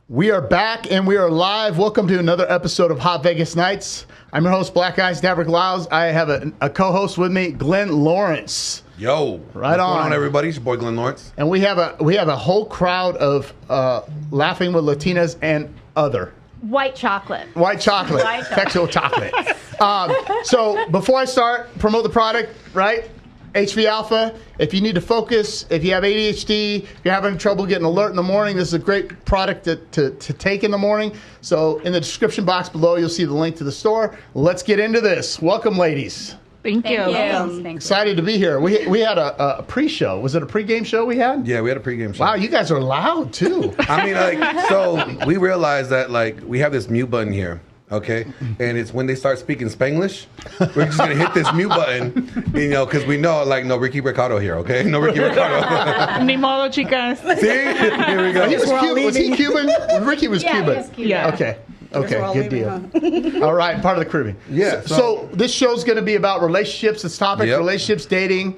We are back and we are live. Welcome to another episode of Hot Vegas Nights. I'm your host, Black Ice, Daverick Lyles. I have a co-host with me, Glenn Lawrence. Yo, right what's on, going on, everybody? It's your boy Glenn Lawrence, and we have a whole crowd of laughing with Latinas and other white chocolate, sexual chocolate. So before I start, promote the product, right? HV Alpha, if you need to focus, if you have ADHD, if you're having trouble getting alert in the morning, this is a great product to take in the morning. So in the description box below, you'll see the link to the store. Let's get into this. Welcome, ladies. Thank you. Excited to be here. We had a pre-show. Was it a pre-game show we had? Yeah, we had a pre-game show. Wow, you guys are loud, too. I mean, so we realized that, we have this mute button here. Okay, and it's when they start speaking Spanglish, we're just gonna hit this mute button, because we know, no Ricky Ricardo here, okay? No Ricky Ricardo. Ni modo, chicas. See, here we go. Was he Cuban? Ricky was Cuban. He was Cuban. Yeah. Okay, good deal. All right, part of the Caribbean. Yeah. So this show's gonna be about relationships. This topic, Yep. relationships, dating,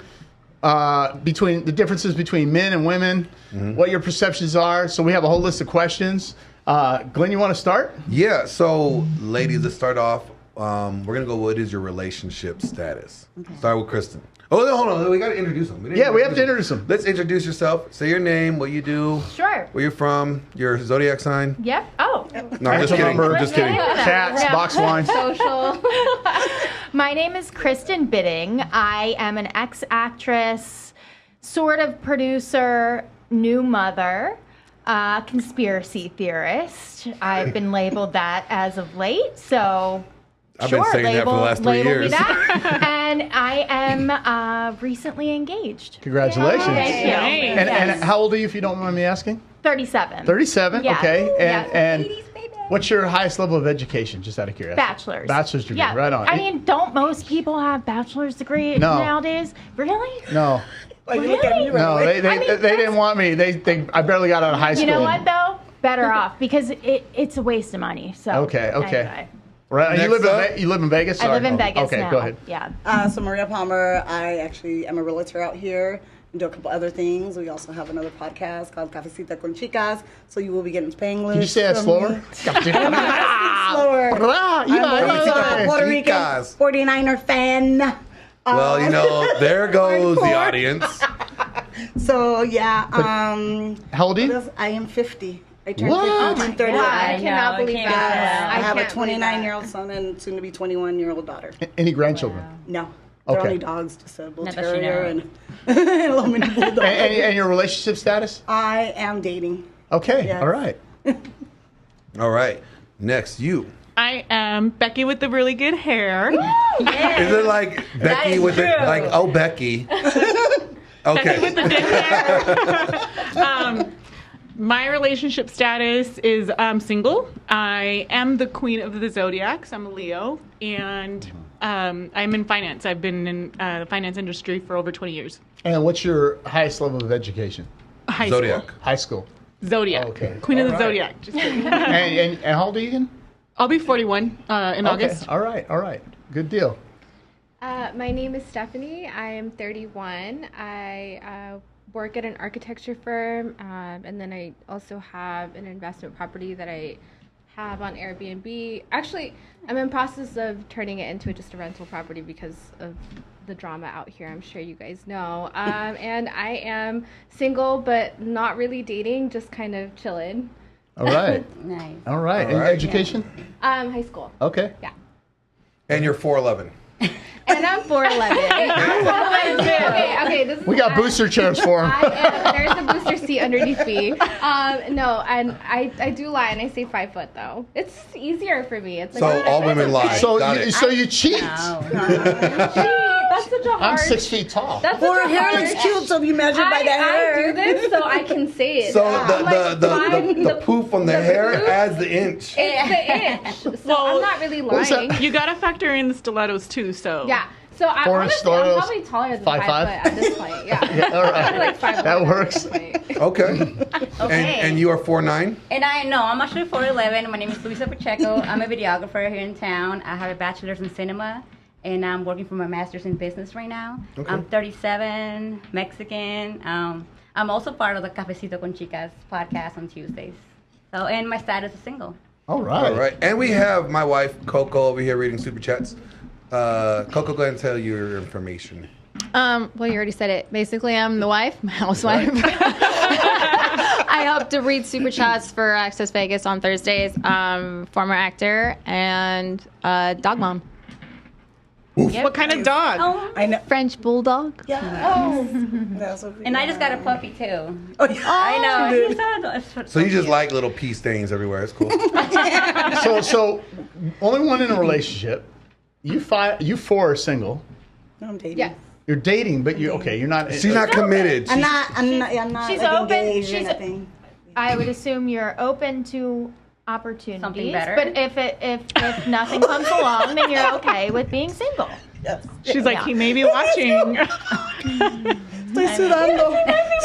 between the differences between men and women, what your perceptions are. So we have a whole list of questions. Glenn, you want to start? Yeah. So, ladies, let's start off. We're gonna go. What is your relationship status? Okay. Start with Kristen. Oh, no, hold on. We gotta introduce them. We have to introduce them. Let's introduce yourself. Say your name, what you do. Sure. Where you're from, your zodiac sign. Yep. Oh. No, I'm just kidding. Number, Just kidding. Cats, box wine. Social. My name is Kristen Bidding. I am an ex-actress, sort of producer, new mother. Conspiracy theorist. I've been labeled that as of late, so I've been saying that for the last 3 years. Me that. And I am recently engaged. Congratulations. Thank you. And how old are you, if you don't mind me asking? 37. 37, Yeah. okay. And Ladies, baby. what's your highest level of education, just out of curiosity? Bachelor's. Bachelor's degree, Yeah. right on. I mean, don't most people have bachelor's degree nowadays? Really? No. Like, look at me right No, away. they didn't want me. I barely got out of high school. You know what, though? Better off, because it's a waste of money. So Okay. Anyway. Right. You Next live in Vegas? I live in Sorry. Vegas Okay, now. go ahead. Yeah. So Maria Palmer, I actually am a realtor out here and do a couple other things. We also have another podcast called Cafecita con Chicas, so you will be getting Spanglish. Can you say that slower? Slower. I'm a Puerto Rican Chicas. 49er fan. Well, there goes the audience. So, yeah. How old are you? I am 50. I turned What? 50 on June 30th. I cannot believe that. I have a 29-year-old son and soon to be 21-year-old daughter. Any grandchildren? No. They're Okay. only dogs, just a bull Never terrier seen and a little mini bulldog. And your relationship status? I am dating. Okay. Yes. All right. All right. Next, you. I am Becky with the really good hair. Is it like Becky is with true. Becky? Okay. Becky with the good hair. My relationship status is single. I am the queen of the zodiacs. I'm a Leo, and I'm in finance. I've been in the finance industry for over 20 years. And what's your highest level of education? High Zodiac. School. High school. Zodiac. Okay. Queen of the All right. zodiac. Just kidding. And how old are you again? I'll be 41 in August. All right. Good deal. My name is Stephanie. I am 31. I work at an architecture firm, and then I also have an investment property that I have on Airbnb. Actually, I'm in process of turning it into just a rental property because of the drama out here. I'm sure you guys know. And I am single, but not really dating, just kind of chilling. All right. Nice. All right. All And right. education? High school. Okay. Yeah. And you're 4'11". And I'm 4'11". Okay. This is We got booster chairs for him. There's a booster seat underneath me. No, and I do lie, and I say 5 foot though. It's easier for me. It's So all women lie. So Got it. you cheat. That's such a hard. I'm 6 feet tall. That's Well, such her a hair hard. looks cute, so if you measure by the hair. I do this so I can say it. So I'm like the poof on the hair poof. adds the inch. It's the inch. So I'm not really What's that? lying. You gotta factor in the stilettos too. So Yeah. So I 4 inch honestly, I'm stilettos, probably taller than 5'5"? 5 foot at this point. Yeah. All right. I'm like 5'11" That at works. this point. Okay. And you are 4'9". And I'm actually 4'11". My name is Luisa Pacheco. I'm a videographer here in town. I have a bachelor's in cinema, and I'm working for my master's in business right now. Okay. I'm 37, Mexican. I'm also part of the Cafecito con Chicas podcast on Tuesdays. So, and my status is single. All right. All right. And we have my wife, Coco, over here reading Super Chats. Coco, go ahead and tell your information. Well, you already said it. Basically, I'm the wife, my housewife. I help to read Super Chats for Access Vegas on Thursdays. Former actor and dog mom. What kind of dog? Oh, I know. French bulldog. Yeah. Oh. That's what and I just got a puppy too. Oh, yeah. I know. Dude. He's So you just like little pee stains everywhere. It's cool. So only one in a relationship. You four are single. No, I'm dating. Yes. You're dating, but you're not. She's not committed. I'm not She's like, open. engaged or She's. nothing. I would assume you're open to opportunities. Something better. But if nothing comes along, then you're okay with being single. Yes. She's like, he may be watching.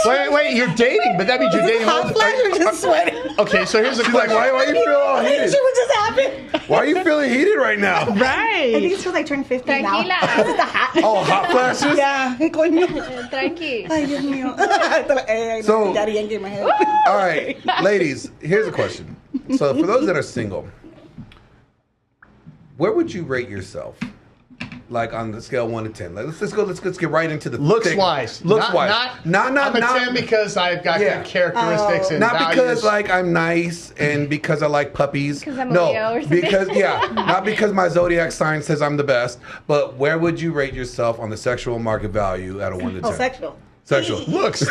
Wait, you're dating, but that means you're dating. Hot flash or just sweating? Okay, so here's a She's like, question. why you feel all She heated? what just happened? Why are you feeling heated right now? I Right. think it's because I turned 50 now. Tranquila. This is the hot. Oh, hot flashes? Yeah. Coño. Tranqui. Ay, Dios mío. So- Daddy yankee in my head. All right, ladies, here's a question. So for those that are single, where would you rate yourself? Like on the scale 1 to 10. Like, let's get right into the Looks thick. wise. Looks wise. I'm a 10 because I've got Yeah. good characteristics and Not values. because like I'm nice and because I like puppies. Because I'm a no, Leo or something. because not because my zodiac sign says I'm the best. But where would you rate yourself on the sexual market value out of 1 to 10? Oh, sexual. Sexual. looks.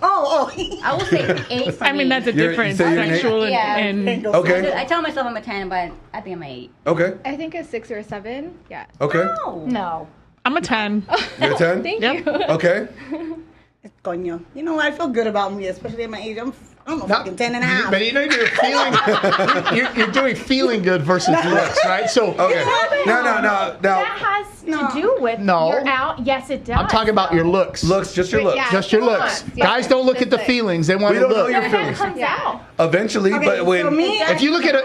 Oh. I will say 8 for I mean, me. that's a You're- difference. you say you're an eight? Sexual Yeah. and Okay. I tell myself I'm a 10, but I think I'm an 8. Okay. I think a 6 or a 7. Yeah. Okay. No. I'm a 10. You're a 10? Thank Yep. you. Okay. Coño. You know what? I feel good about me, especially at my age. I'm a fucking 10 and a half. But you know you're feeling. you're doing feeling good versus looks, right? So Okay. No. That has to do with No. you're out. Yes, it does. I'm talking about your looks. Looks, just your looks. Yeah. Just your looks. Yeah. Guys don't look at the That's it. feelings; they want We to don't know look. your It feelings. comes Yeah. out. Eventually, Okay, but when so me, If you look at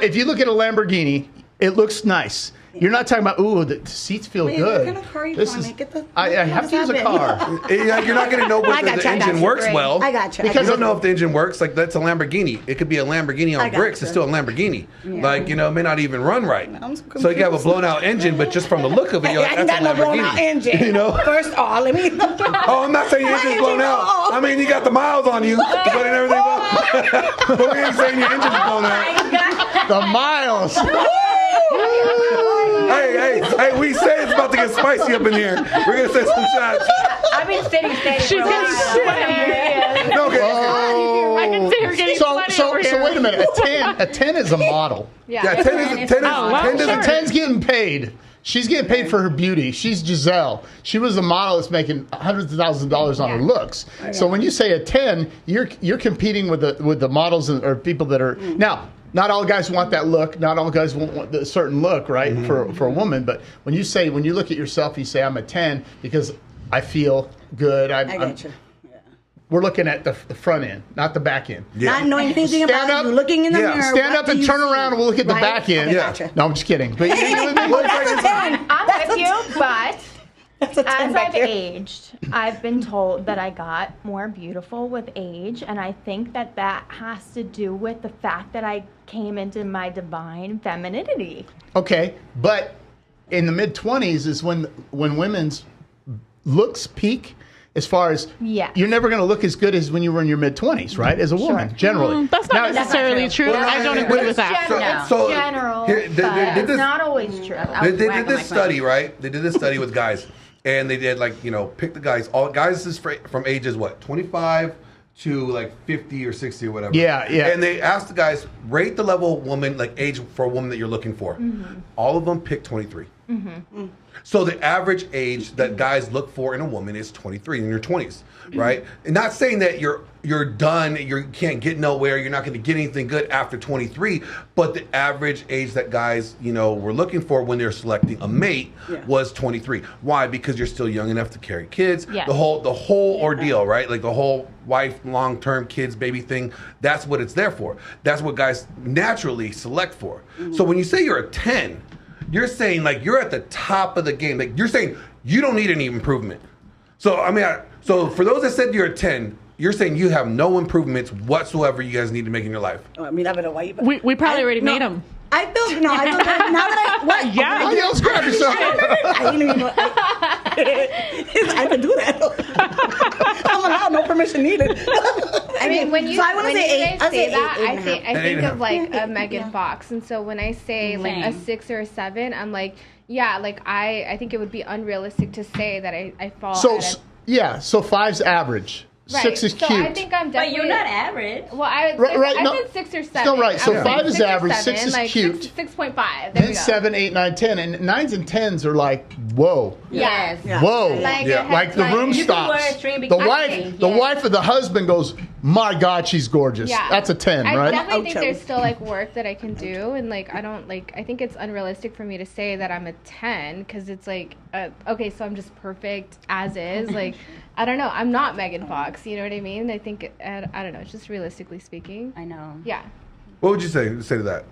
a Lamborghini, it looks nice. You're not talking about the seats feel Wait, good. what kind of car you This want? is- Get the- I have to use a what's car. you're not going to know I whether got the you, I got engine you. works Great. well. I got you. Because you don't know if the engine works. Like that's a Lamborghini. It could be a Lamborghini I on got bricks. you. It's still a Lamborghini. Yeah. Like it may not even run right. I'm so So you can have a confused. blown out engine, but just from the look of it, you're like, I ain't that's got a no blown Lamborghini. out engine. You know? First of all, let me. Oh, I'm not saying your engine's blown out. I mean, you got the miles on you, but and everything. But we ain't saying your engine's blown out. The miles. Hey, we say it's about to get spicy up in here. We're going to say some shots. I've been sitting steady She's for a getting while. sweaty. Okay. I can see her getting sweaty So over here. wait a minute. A 10 is a model. Yeah, 10 is Oh, wow, 10 is sure. A 10's getting paid. She's getting paid for her beauty. She's Giselle. She was a model that's making hundreds of thousands of dollars on her looks. So when you say a 10, you're competing with the models or people that are now. Not all guys want that look. Not all guys want the certain look, right? For a woman. But when you look at yourself, you say I'm a 10 because I feel good. I got you. We're looking at the front end, not the back end. Not knowing anything Stand about up. you, looking in the Yeah. mirror. Stand what up do and you turn see? around and we'll look at the Right? back end. Okay, Yeah. gotcha. No, I'm just kidding. But you with me? That's a 10. I'm with you, but That's a 10 as back I've there. aged, I've been told that I got more beautiful with age, and I think that has to do with the fact that I came into my divine femininity. Okay, but in the mid-20s is when women's looks peak. As far as Yes. you're never going to look as good as when you were in your mid-20s, right? As a woman, generally. That's not necessarily true. true. Well, I don't agree with that. General. So- It's general, here, they but did this- it's not always true. They did whacking this my study, right? They did this study with guys, and they did pick the guys. All guys is from ages 25 to 50 or 60 or whatever. Yeah. And they asked the guys rate the level of woman, age for a woman that you're looking for. All of them picked 23. So the average age that guys look for in a woman is 23 in your 20s, right? And not saying that you're done, you can't get nowhere, you're not going to get anything good after 23, but the average age that guys, were looking for when they're selecting a mate was 23. Why? Because you're still young enough to carry kids. Yes. The whole ordeal, right? Like the whole wife, long-term kids, baby thing. That's what it's there for. That's what guys naturally select for. So when you say you're a 10, you're saying you're at the top of the game. You're saying you don't need any improvement. So so for those that said you're a 10, you're saying you have no improvements whatsoever you guys need to make in your life. I mean, I don't know why you. We probably already made them. I feel that now that I what? Yeah. Oh, let's grab yourself. I didn't even know. I can do that. I'm allowed, no permission needed. I mean, when you, so I want to when say you eight. guys say I'd that, say I eight think and a half. I think and a of like a Megan Fox, and so when I say like a 6 or a 7, I'm like, yeah, like I think it would be unrealistic to say that I fall. So at a, yeah, so 5's average. right. 6 is so cute. I think I'm But definitely. you're not average. Well, I said 6 or 7. Still right. So I would 5 say is 6 or average, 7, 6 is like cute. 6.5. There Then we go. 7, 8, 9, 10, and 9s and 10s are like, whoa. Yes. Yeah. Whoa! Like, Yeah. it has, Like the room You can wear a stops. string The bikini. wife, the Yes. wife of the husband goes, "My God, she's gorgeous." Yeah. That's a 10, I right? definitely think Oucho. there's still like work that I can do, and like I don't like. I think it's unrealistic for me to say that I'm a 10 because it's like, okay, so I'm just perfect as is. Like, I don't know. I'm not Megan Fox. You know what I mean? I think I don't know. It's just realistically speaking. I know. Yeah. What would you say to that?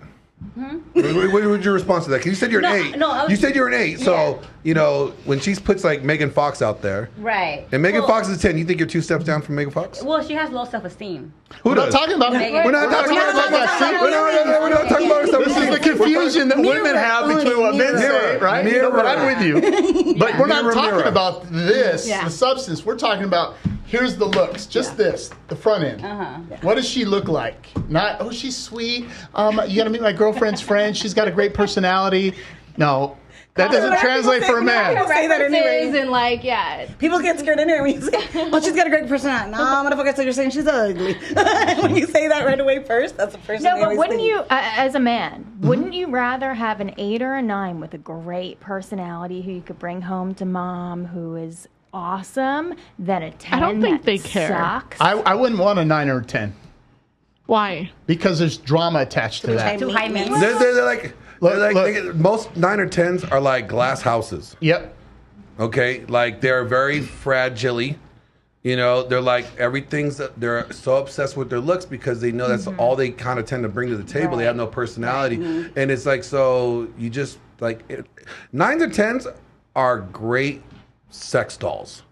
What would your response to that? 'Cause you said you're an 8. no, I was- you said you're an 8. So, you know, when she puts like Megan Fox out there, Right. and Megan Well- Fox is 10, you think you're 2 steps down from Megan Fox? Well, she has low self-esteem. Who We're not does? talking about. Megan. We're not talking about that. See, We're not talking about This is the confusion that women have between what men say, Mirror. right? Mirror. But I'm with you. But we're not Mirror, talking mirror. about this, Yeah. the substance. We're talking about here's the looks, just this, the front end. What does she look like? Not, oh, she's sweet. You got to meet my girlfriend's friend. She's got a great personality. No, that doesn't translate for a man. Say that anyway. References and like, yeah. People get scared in there when you say, "Oh, she's got a great personality." No, motherfucker, so you're saying she's ugly. When you say that right away first, that's the first thing No, they but always wouldn't think. you, as a man, wouldn't you rather have an 8 or a 9 with a great personality who you could bring home to mom, who is awesome, than a 10 I don't think that they care. sucks? I wouldn't want a 9 or a 10 Why? because there's drama attached to that. Too high maintenance. They're like, Look, most 9 or 10s are like glass houses. Yep. Okay, like they're very fragile. You know, they're like they're so obsessed with their looks because they know that's all they kind of tend to bring to the table. They have no personality, and it's like, so you just like 9s or 10s are great sex dolls.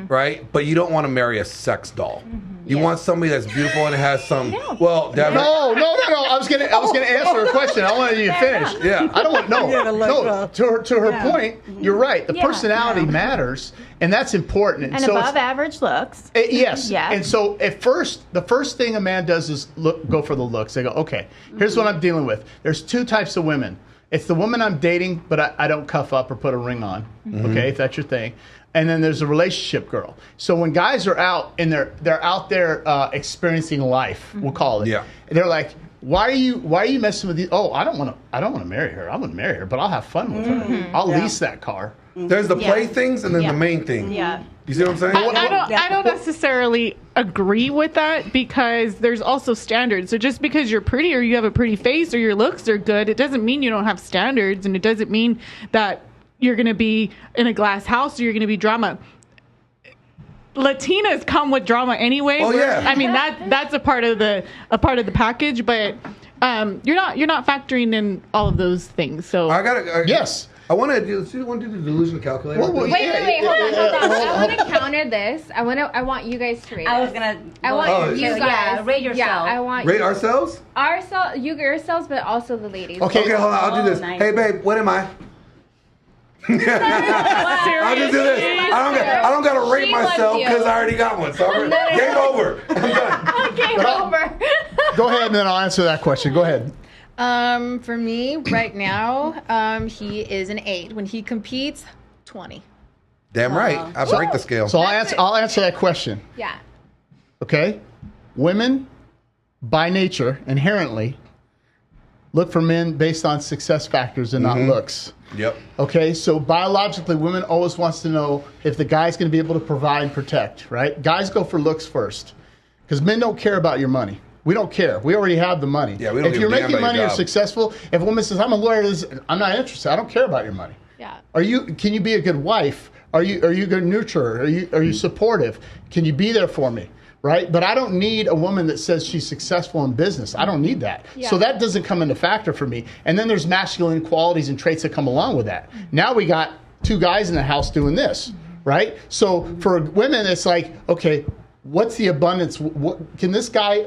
Right, but you don't want to marry a sex doll. You want somebody that's beautiful and has some. Well, Devin, No. I was gonna answer a question. I wanted you to finish. Yeah. I don't want Yeah, the look, no. To her point, you're right. The Yeah. personality matters, and that's important. and so above average looks. yes. Yeah. And so the first thing a man does is go for the looks. They go, okay, here's what I'm dealing with. There's 2 types of women. It's the woman I'm dating, but I don't cuff up or put a ring on. Okay, if that's your thing. And then there's a relationship girl. So when guys are out and they're out there experiencing life, we'll call it. Yeah. They're like, why are you messing with these? Oh, I don't want to marry her. I wouldn't marry her, but I'll have fun with her. I'll lease that car. there's the play things and then the main thing. Yeah. You see what I'm saying? I don't necessarily agree with that because there's also standards. So just because you're pretty or you have a pretty face or your looks are good, it doesn't mean you don't have standards, and it doesn't mean that you're going to be in a glass house or you're going to be drama. Latinas come with drama anyway. Oh, yeah. I mean that's a part of the package, but you're not factoring in all of those things. So I got Yes. I want to do the delusion calculator. Well, Wait, hold on. I want to counter this. I want you guys to rate I it. was gonna. I want Oh, you guys. Yeah, rate yourself. Yeah, I want Rate ourselves? yourselves, but also the ladies. Okay. Okay, hold on. I'll do this. nice. Hey, babe, what am I? I'll just do this. I don't gotta rate She loves myself you. because I already got one. So game over. I'm done. Game over. Go ahead, and then I'll answer that question. Go ahead. For me, right now, he is an 8. When he competes, 20. Damn right. I break the scale. So I'll answer that question. Yeah. Okay? Women, by nature, inherently, look for men based on success factors and not looks. Yep. Okay, so biologically, women always wants to know if the guy's going to be able to provide and protect, right? Guys go for looks first because men don't care about your money. We don't care. We already have the money. Yeah, we don't if give you're a damn making about money your or job. successful, if a woman says, I'm a lawyer, I'm not interested. I don't care about your money. Yeah. Can you be a good wife? Are you a good nurturer? Are you supportive? Can you be there for me? Right? But I don't need a woman that says she's successful in business. I don't need that. Yeah. So that doesn't come into factor for me. And then there's masculine qualities and traits that come along with that. Now we got 2 guys in the house doing this, right? So for women, it's like, okay, what's the abundance? What can this guy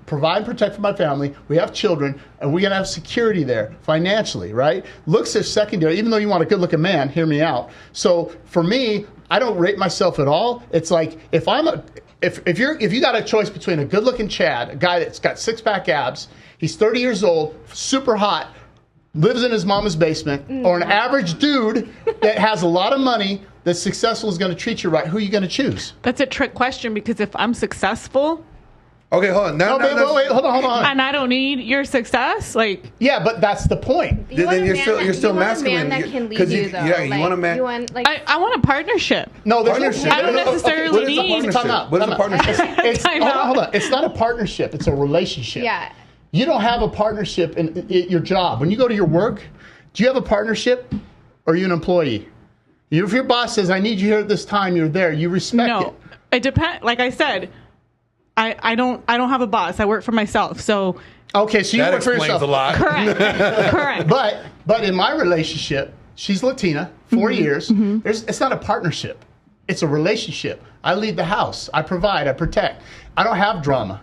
provide and protect for my family? We have children, and we're going to have security there financially, right? Looks are secondary. Even though you want a good-looking man, hear me out. So for me, I don't rate myself at all. It's like if you got a choice between a good-looking Chad, a guy that's got six-pack abs, he's 30 years old, super hot, lives in his mama's basement, or an average dude that has a lot of money that's successful is going to treat you right, who are you going to choose? That's a trick question because if I'm successful, Okay, hold on. Wait, hold on. and I don't need your success, like Yeah, but that's the point. Then you're still masculine. You want a man that can lead 'Cause you, though. Yeah, you want a man. You want, I want a partnership. No, there's Partnership. I don't necessarily What is a need- partnership? Time out. What is a partnership? Time out. Hold on. It's not a partnership. It's a relationship. Yeah. You don't have a partnership in your job. When you go to your work, do you have a partnership or are you an employee? If your boss says, I need you here at this time, you're there. You respect No, it. it depends. Like I said, I don't have a boss. I work for myself. So Okay, so you That work for explains yourself. a lot. correct. But in my relationship, she's Latina, 4 years. It's not a partnership. It's a relationship. I lead the house. I provide. I protect. I don't have drama.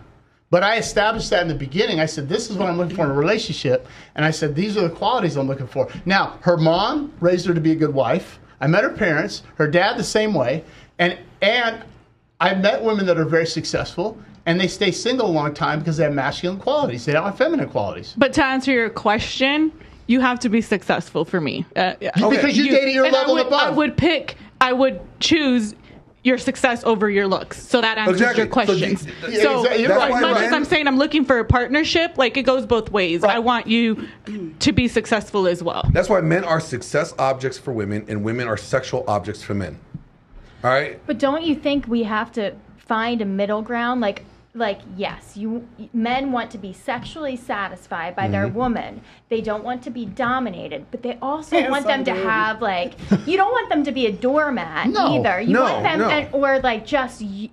But I established that in the beginning. I said, this is what I'm looking for in a relationship. And I said, these are the qualities I'm looking for. Now, her mom raised her to be a good wife. I met her parents. Her dad the same way. And I've met women that are very successful. And they stay single a long time because they have masculine qualities. They don't have feminine qualities. But to answer your question, you have to be successful for me. Because you dated your and level I above. I would choose your success over your looks. So that answers Exactly. your question. So exactly. You're as right. much men- as I'm saying I'm looking for a partnership, like it goes both ways. Right. I want you to be successful as well. That's why men are success objects for women and women are sexual objects for men. All right? But don't you think we have to find a middle ground? Like yes, men want to be sexually satisfied by their woman. They don't want to be dominated, but they also want them to have you don't want them to be a doormat either. You want them or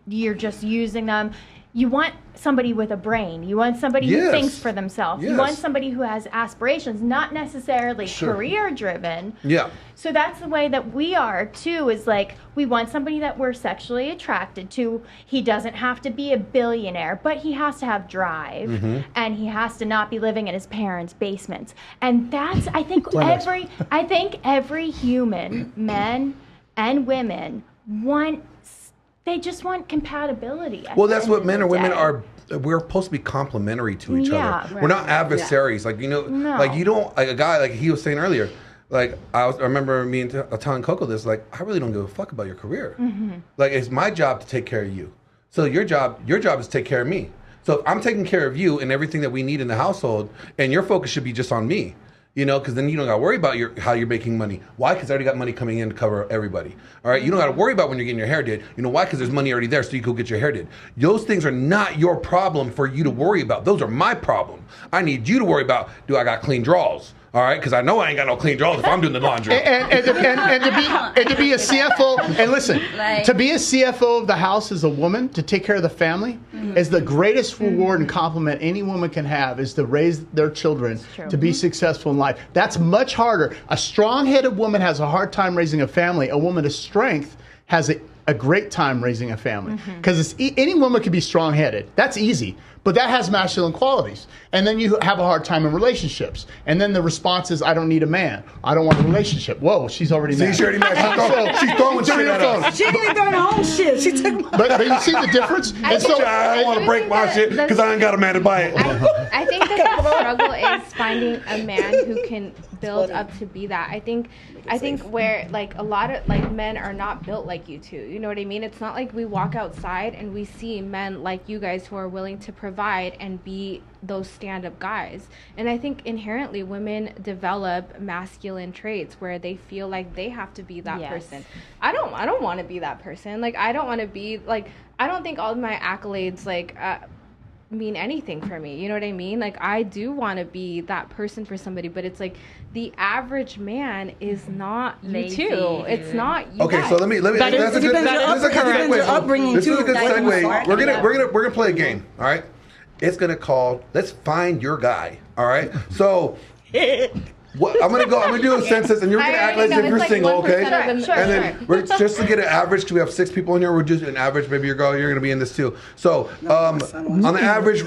you're just using them. You want somebody with a brain. You want somebody who thinks for themselves. You want somebody who has aspirations, not necessarily career driven. Yeah. So that's the way that we are too, is we want somebody that we're sexually attracted to. He doesn't have to be a billionaire, but he has to have drive and he has to not be living in his parents' basements. And that's I think every human, men and women, they just want compatibility. Well, that's what men or women are. We're supposed to be complementary to each other. right. We're not adversaries. Like you don't like a guy like he was saying earlier. Like I remember me telling Coco this. Like I really don't give a fuck about your career. Like it's my job to take care of you. So your job is to take care of me. So if I'm taking care of you and everything that we need in the household, and your focus should be just on me. Because then you don't got to worry about how you're making money. Why? Because I already got money coming in to cover everybody. All right? You don't got to worry about when you're getting your hair did. You know why? Because there's money already there so you can go get your hair did. Those things are not your problem for you to worry about. Those are my problem. I need you to worry about, do I got clean drawers? All right, because I know I ain't got no clean drawers if I'm doing the laundry. And to be a CFO, and listen, to be a CFO of the house as a woman, to take care of the family, is the greatest reward and compliment any woman can have, is to raise their children to be successful in life. That's much harder. A strong-headed woman has a hard time raising a family. A woman of strength has a great time raising a family. Because any woman can be strong-headed. That's easy. But that has masculine qualities. And then you have a hard time in relationships. And then the response is, I don't need a man. I don't want a relationship. Whoa, she's already mad. She already mad. She's throwing shit at us. She ain't even throwing her own shit. She took my But you see the difference? I don't want to break my shit because I ain't got a man to buy it. I think that the struggle is finding a man who can build up to be that. I think where a lot of men are not built like you two. You know what I mean? It's not like we walk outside and we see men like you guys who are willing to provide and be those stand-up guys. And I think inherently women develop masculine traits where they feel like they have to be that person. I don't want to be that person. I don't want to be I don't think all of my accolades mean anything for me. You know what I mean? I do want to be that person for somebody, but it's the average man is not you too. It's not you. Okay, guys. so let me. That's a good upbringing This is too. a good Like, segue. We're gonna play a game. All right. It's gonna call. Let's find your guy. All right. So I'm gonna do a census, and you're gonna act like if you're single, okay? Sure, And then we're just to get an average, because we have 6 people in here. We're just an average. Maybe you're gonna be in this too. So on the average.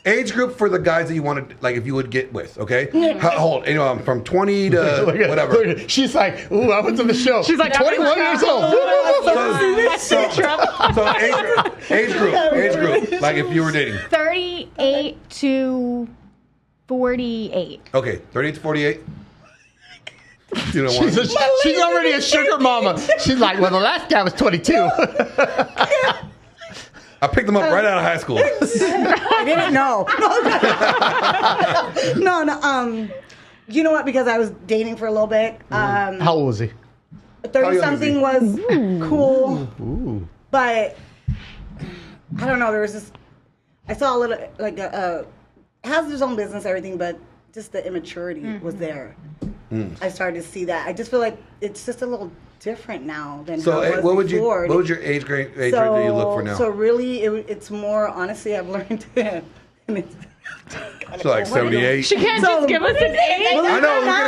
Age group for the guys that you want to, like, if you would get with, okay? Hold, from 20 to whatever. She's like, ooh, I went to the show. She's like 21 years old. So age group, like if you were dating. 38 to 48. Okay, 38 to 48. You know what? She's already a sugar mama. She's like, well, the last guy was 22. I picked them up right out of high school. I didn't know. No. You know what? Because I was dating for a little bit. How old was he? 30-something was cool. Ooh. But I don't know. There was this. I saw a little like has his own business, everything, but just the immaturity was there. I started to see that. I just feel like it's just a little different now than how it was before. What would your age rate that you look for now? So really, it's more. Honestly, I've learned to. So like 78. She can't just give us an age. I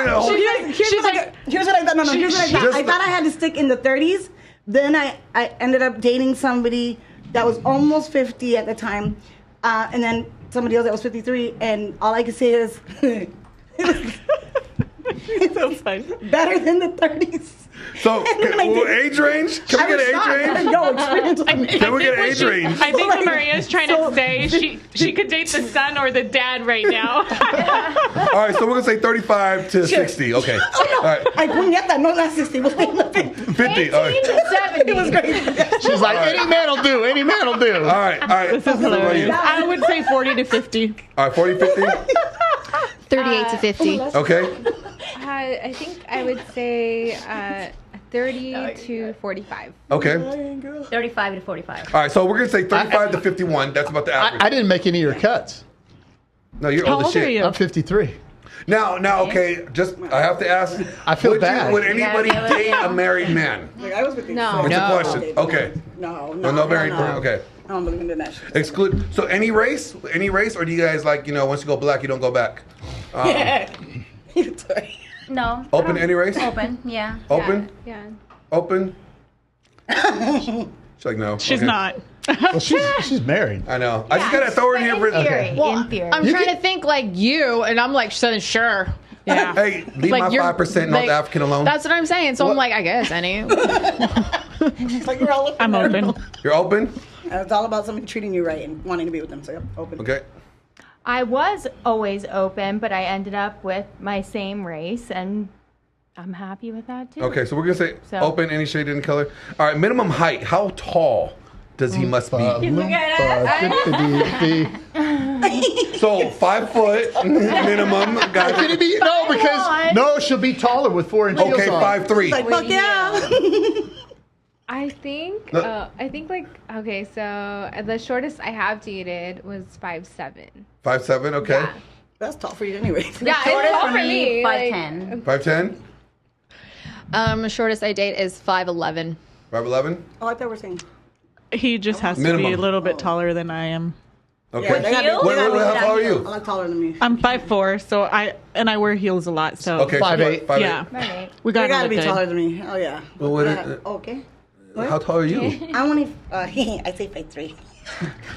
know. Here's what I thought. No, here's what I thought. I thought I had to stick in the 30s. Then I ended up dating somebody that was almost 50 at the time, and then somebody else that was 53. And all I could say is, That's fine. better than the 30s. So, age range? Can we get an age range? No experience. Can we get an age range? I think what Maria's trying to say is she could date the son or the dad right now. All right, so we're going to say 35 to 60. Okay. All right. I puñeta, no, not 60. We'll stay in the 50. 50. All right. 70. It was great. She's like, any man will do. Any man will do. All right. This is hilarious. I would say 40 to 50. All right, 40, 50. 38 to 50. Okay. I think I would say 30 to 45. Okay. 35 to 45. All right, so we're going to say 35 to 51. That's about the average. I didn't make any of your cuts. No, you're How old as old are shit. you? I'm 53. Now, okay, I have to ask. I feel bad. Would anybody date a married man? Like, I was with No. It's a question. Okay. No, No married person. Okay. I don't believe in that shit. Exclude. So any race, or do you guys like, once you go black, you don't go back? No. Open to any race? Open, yeah. Open? Yeah. Open? She's like, no. She's Okay. not. Well, she's married. I know. I just got to throw her in here. In theory. Well, In theory. I'm trying to think like you, and I'm like, sure. Yeah. Hey, leave Like my you're- 5% North like, African alone. That's what I'm saying. So I'm like, I guess any. It's like you're all looking I'm there. open. You're open? It's all about somebody treating you right and wanting to be with them. So yep, open. Okay. I was always open, but I ended up with my same race, and I'm happy with that too. Okay, so we're going to say So- open, any shade, any color. All right, minimum height. How tall does he must be? So 5 foot minimum. Got Can it. it be? No, because no, she'll be taller with 4-inch heels Okay, on. 5'3". Like, fuck yeah. I think, No. okay, so the shortest I have dated was 5'7". 5'7", okay. Yeah. That's tall for you anyway. Yeah, it's tall for me. 5'10". 5'10"? Shortest I date is 5'11". 5'11"? Oh, I thought we were saying. He just has to Minimum. be a little bit taller than I am. Okay. Yeah, they gotta be- Heels? they gotta be How tall are you? I like taller than me. I'm 5'4", so I wear heels a lot. So Okay, 5'8". 5'8". yeah, Right. we They got gotta to be look taller good. than me. Oh yeah. Well, what Yeah, is- okay. How tall are you? I'm only. I say 5'3".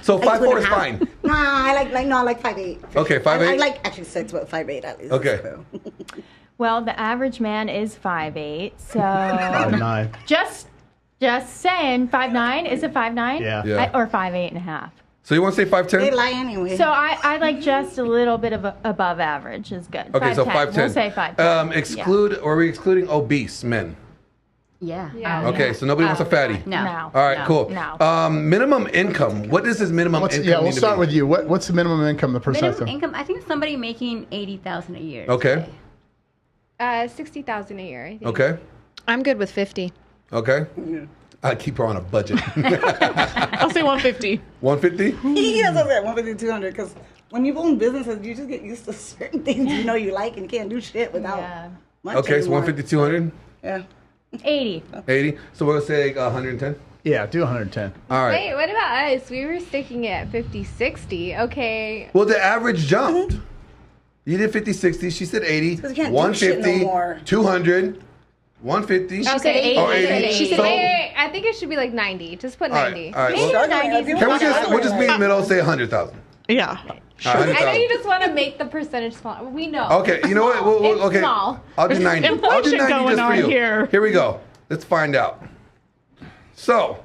So Like 5'4" is 2.5. fine. Nah, I like 5'8". Okay, 5'8"? I like actually 6, but 5'8" at least. Okay. So. Well, the average man is 5'8", so 5'9". just saying, 5'9". Is it 5'9"? Yeah. Yeah. Or 5'8.5". So you want to say 5'10"? They lie anyway. So I like just a little bit of above average is good. Okay, so 5'10". 5'10". We'll say 5'10". Exclude, or are we excluding obese men? Yeah. Yeah. Okay, so nobody wants a fatty. No. No. All right, no, cool. No. Minimum income. What does his minimum income Yeah, we'll need to start be? with you. What's the minimum income the person has Minimum to? income, I think somebody making $80,000 a year. Okay. 60,000 a year, I think. Okay. I'm good with 50. Okay. I keep her on a budget. I'll say 150. 150? He has us at 150, 200 because when you own businesses, you just get used to certain things you know you like and you can't do shit without Yeah. much Okay, so anymore. 150, 200, Yeah. 80. 80. So we'll say 110. Yeah, do 110. All right. Wait, what about us? We were sticking at 50, 60. Okay. Well, the average jumped. You did 50, 60. She said 80, 'cause you can't do shit 150, no more. 200, 150. She said 80. Oh, 80. She said So- 80. I think it should be like 90. Just put 90. All right. Maybe Well, 90s. can we'll just be in the middle, say 100,000. Yeah. I know you 100,000. just want to make the percentage smaller. We know. Okay, you know what? We'll, It's okay, small. I'll do 90. I'll do inflation 90 going just for on you. here. Here we go. Let's find out. So,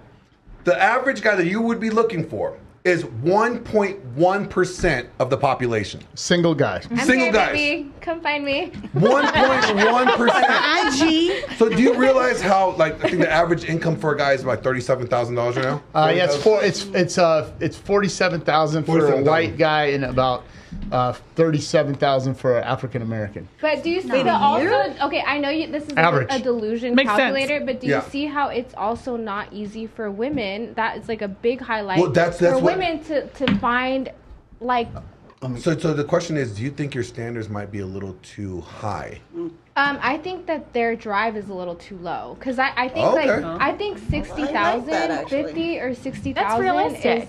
the average guy that you would be looking for is 1.1% of the population. Single guy. I'm Single here, guys. baby. Come find me. 1.1%. IG. So do you realize how, like, I think the average income for a guy is about $37,000 right now? Yeah, it's 47,000 for a 47,000. white guy and about 37,000 for an African American. But do you see that also? Okay, I know this is Average. a delusion Makes sense. calculator, but do Yeah. you see how it's also not easy for women? That is like a big highlight Well, that's for what- women to find like. So the question is, do you think your standards might be a little too high? I think that their drive is a little too low because I think Okay. I think 60,000, that, actually. 50 or 60,000 That's realistic.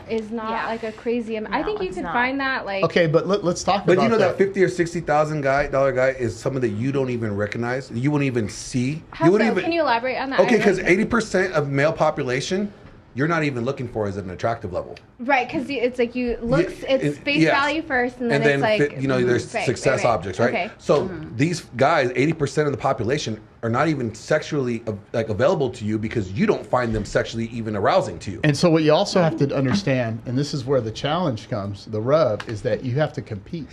is not like a crazy amount. I No, think you it's could not. find that like. Okay, but let's talk But about you know that that. $50,000 or $60,000 dollar guy is someone that you don't even recognize. You wouldn't even see. How you so? wouldn't even. Can you elaborate on that? Okay, I because like- 80% of male population, you're not even looking for as an attractive level. Right, because it's like you looks, it's face yes. value first, and then it's like there's right, success right. objects, right? Okay. So these guys, 80% of the population, are not even sexually available to you because you don't find them sexually even arousing to you. And so what you also have to understand, and this is where the challenge comes, the rub, is that you have to compete.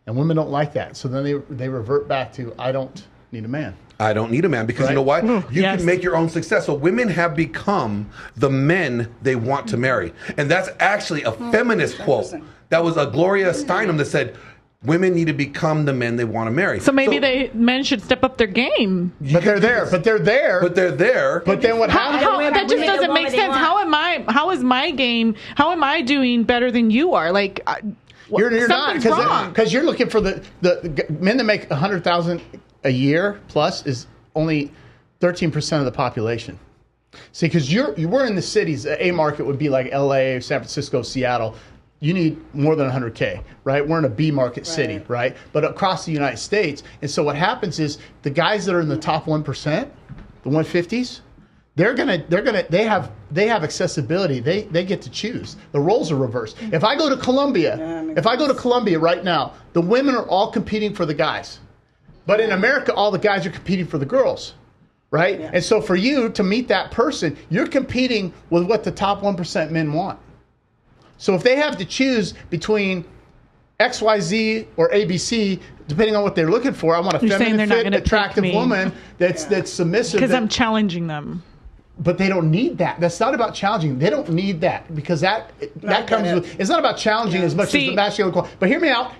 And women don't like that. So then they revert back to, I don't need a man. I don't need a man because you know what? You yes. can make your own success. So women have become the men they want to marry. And that's actually a feminist quote. That was a Gloria Steinem that said, women need to become the men they want to marry. So maybe men should step up their game. But they're there. But they're there. But they're there. But then what happens? That just doesn't make sense. How am I doing better than you are? Like, You're not, something's wrong. because you're looking for the men that make 100,000 a year plus is only 13% of the population. See, because we're in the cities. The A market would be like L.A., San Francisco, Seattle. You need more than 100K, right? We're in a B market city, right? But across the United States, and so what happens is the guys that are in the top 1%, the 150s, they have accessibility. They get to choose. The roles are reversed. If I go to Colombia, right now, the women are all competing for the guys. But in America, all the guys are competing for the girls, right? Yeah. And so for you to meet that person, you're competing with what the top 1% men want. So if they have to choose between XYZ or ABC, depending on what they're looking for, I want a feminine, fit, attractive woman that's submissive. Because I'm challenging them. But they don't need that. That's not about challenging. They don't need that because that comes with. It's not about challenging as much as the masculine quality. But hear me out.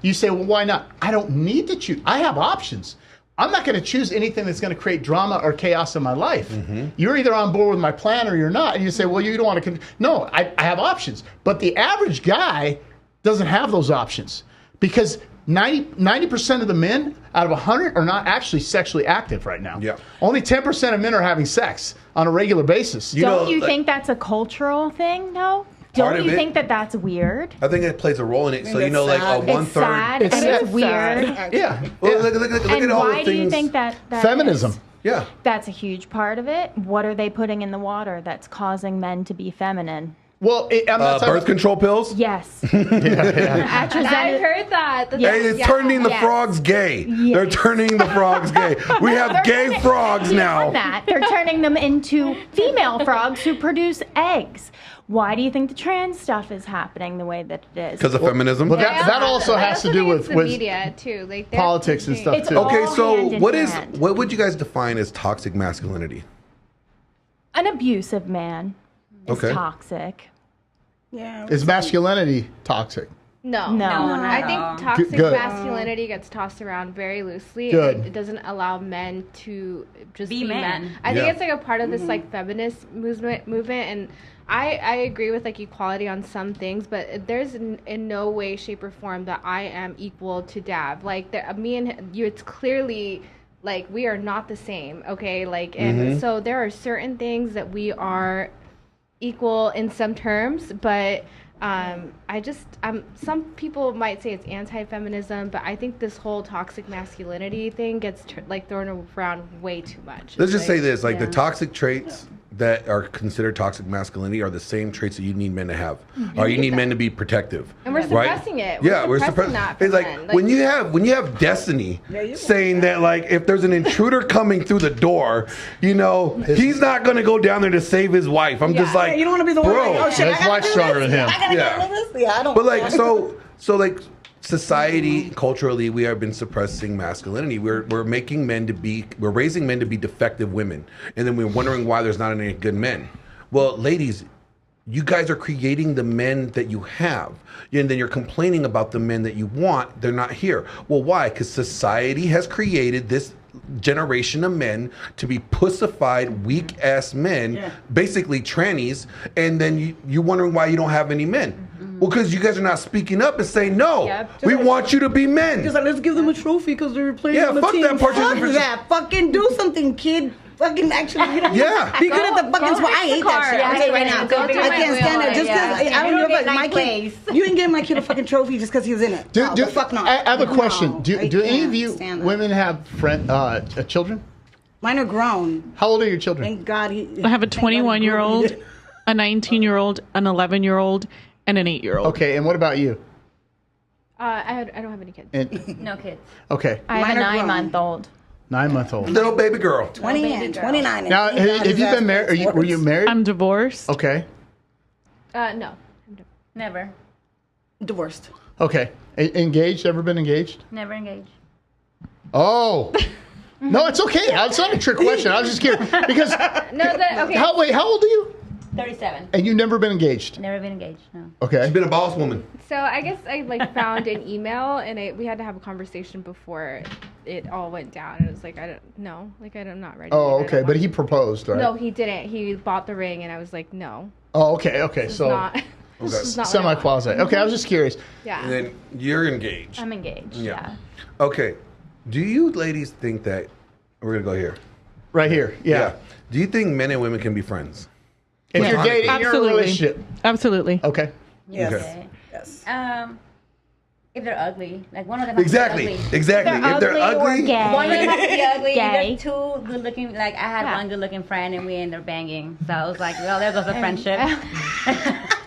You say, well, why not? I don't need to choose. I have options. I'm not going to choose anything that's going to create drama or chaos in my life. Mm-hmm. You're either on board with my plan or you're not. And you say, well, you don't want to. No, I have options. But the average guy doesn't have those options because 90% of the men out of 100 are not actually sexually active right now. Yeah. Only 10% of men are having sex on a regular basis. Don't you think that's a cultural thing, though? Don't you think that that's weird? I think it plays a role in it. So, you know, like it's sad and it's weird. Yeah. Well, look And at all why the do you things. think that Feminism. is? Yeah. That's a huge part of it. What are they putting in the water that's causing men to be feminine? Well, I'm not talking birth control pills? Yes. I've heard that. Hey, it's turning the frogs gay. Yes. They're turning the frogs gay. We have gay frogs now. That. They're turning them into female frogs who produce eggs. Why do you think the trans stuff is happening the way that it is? Because of feminism? Well, that also has to do with the media too, like politics and stuff It's too. Okay, all so hand in hand. what would you guys define as toxic masculinity? An abusive man is toxic. Yeah. Is masculinity toxic? No. I think toxic Good. masculinity gets tossed around very loosely. Good. It doesn't allow men to just Be men. I think it's like a part of this like feminist movement, and I agree with like equality on some things, but there's in no way, shape, or form that I am equal to Dav. Like me and you, it's clearly like we are not the same. Okay, like and so there are certain things that we are equal in some terms, but Some people might say it's anti-feminism, but I think this whole toxic masculinity thing gets thrown around way too much. Let's just say this: like the yeah. toxic traits that are considered toxic masculinity are the same traits that you need men to have, or you need men to be protective. And we're right? suppressing it. We're suppressing that for It's like, men. when you have destiny saying that, like, if there's an intruder coming through the door, you know, he's not going to go down there to save his wife. I'm just like, you don't want to be the one. bro, Like, oh shit, his wife's stronger than him. I gotta Yeah. get rid of this. Yeah, I don't. But like so like society culturally we have been suppressing masculinity. We're raising men to be defective women, and then we're wondering why there's not any good men. Well, ladies, you guys are creating the men that you have, and then you're complaining about the men that you want. They're not here. Well, why? Because society has created this generation of men to be pussified, weak ass men, basically trannies, and then you're wondering why you don't have any men. Well, because you guys are not speaking up and saying no. We want you to be men. Just like, let's give them a trophy because they're playing Yeah, on the fuck team. that participation. Fuck that. Fucking do something, kid. Fucking actually, Yeah. be good at the fucking sport. I hate that shit. I'll tell you right now. Go I do it. can't stand it. Just because I don't know if my place. kid, you didn't give my kid a fucking trophy just because he was in it. Fuck no. I have a question. No, Do I any of can't you stand that. women have children? Mine are grown. How old are your children? Thank God I have a 21-year-old, a 19-year-old, an 11-year-old, and an 8-year-old. Okay, and what about you? I don't have any kids. And, No kids. okay, I have a Mine are grown. 9-month-old. 9-month-old. Little baby girl. 20 and 29. Now, have you been married? Were you married? I'm divorced. Okay, No. Never. divorced? okay. Engaged? Ever been engaged? Never engaged. Oh. No, it's okay. It's not a trick question. I was just curious because Okay. how old are you? 37. And you've never been engaged? Never been engaged. No. Okay. She's been a boss woman. So I guess I found an email and we had to have a conversation before it all went down. And it was like, I'm not ready. Oh, I don't okay. But want he to. proposed, right? No, he didn't. He bought the ring and I was like, no. Oh, okay. Okay. This So is not. This is not what I semi want. quasi. Okay, I was just curious. Yeah. And then you're engaged. I'm engaged. Yeah. Okay. Do you ladies think that we're gonna go here? Right here. Yeah. Do you think men and women can be friends? If you're dating, you're in a Absolutely. relationship. Absolutely. Okay. Yes. Okay. Yes. If they're ugly, like one of them has Exactly. to be ugly. Exactly. If they're or ugly, gay. One of them has to be ugly. Gay. If they're two good looking, like I had Yeah. one good looking friend and we ended up banging. So I was like, well, there goes a friendship.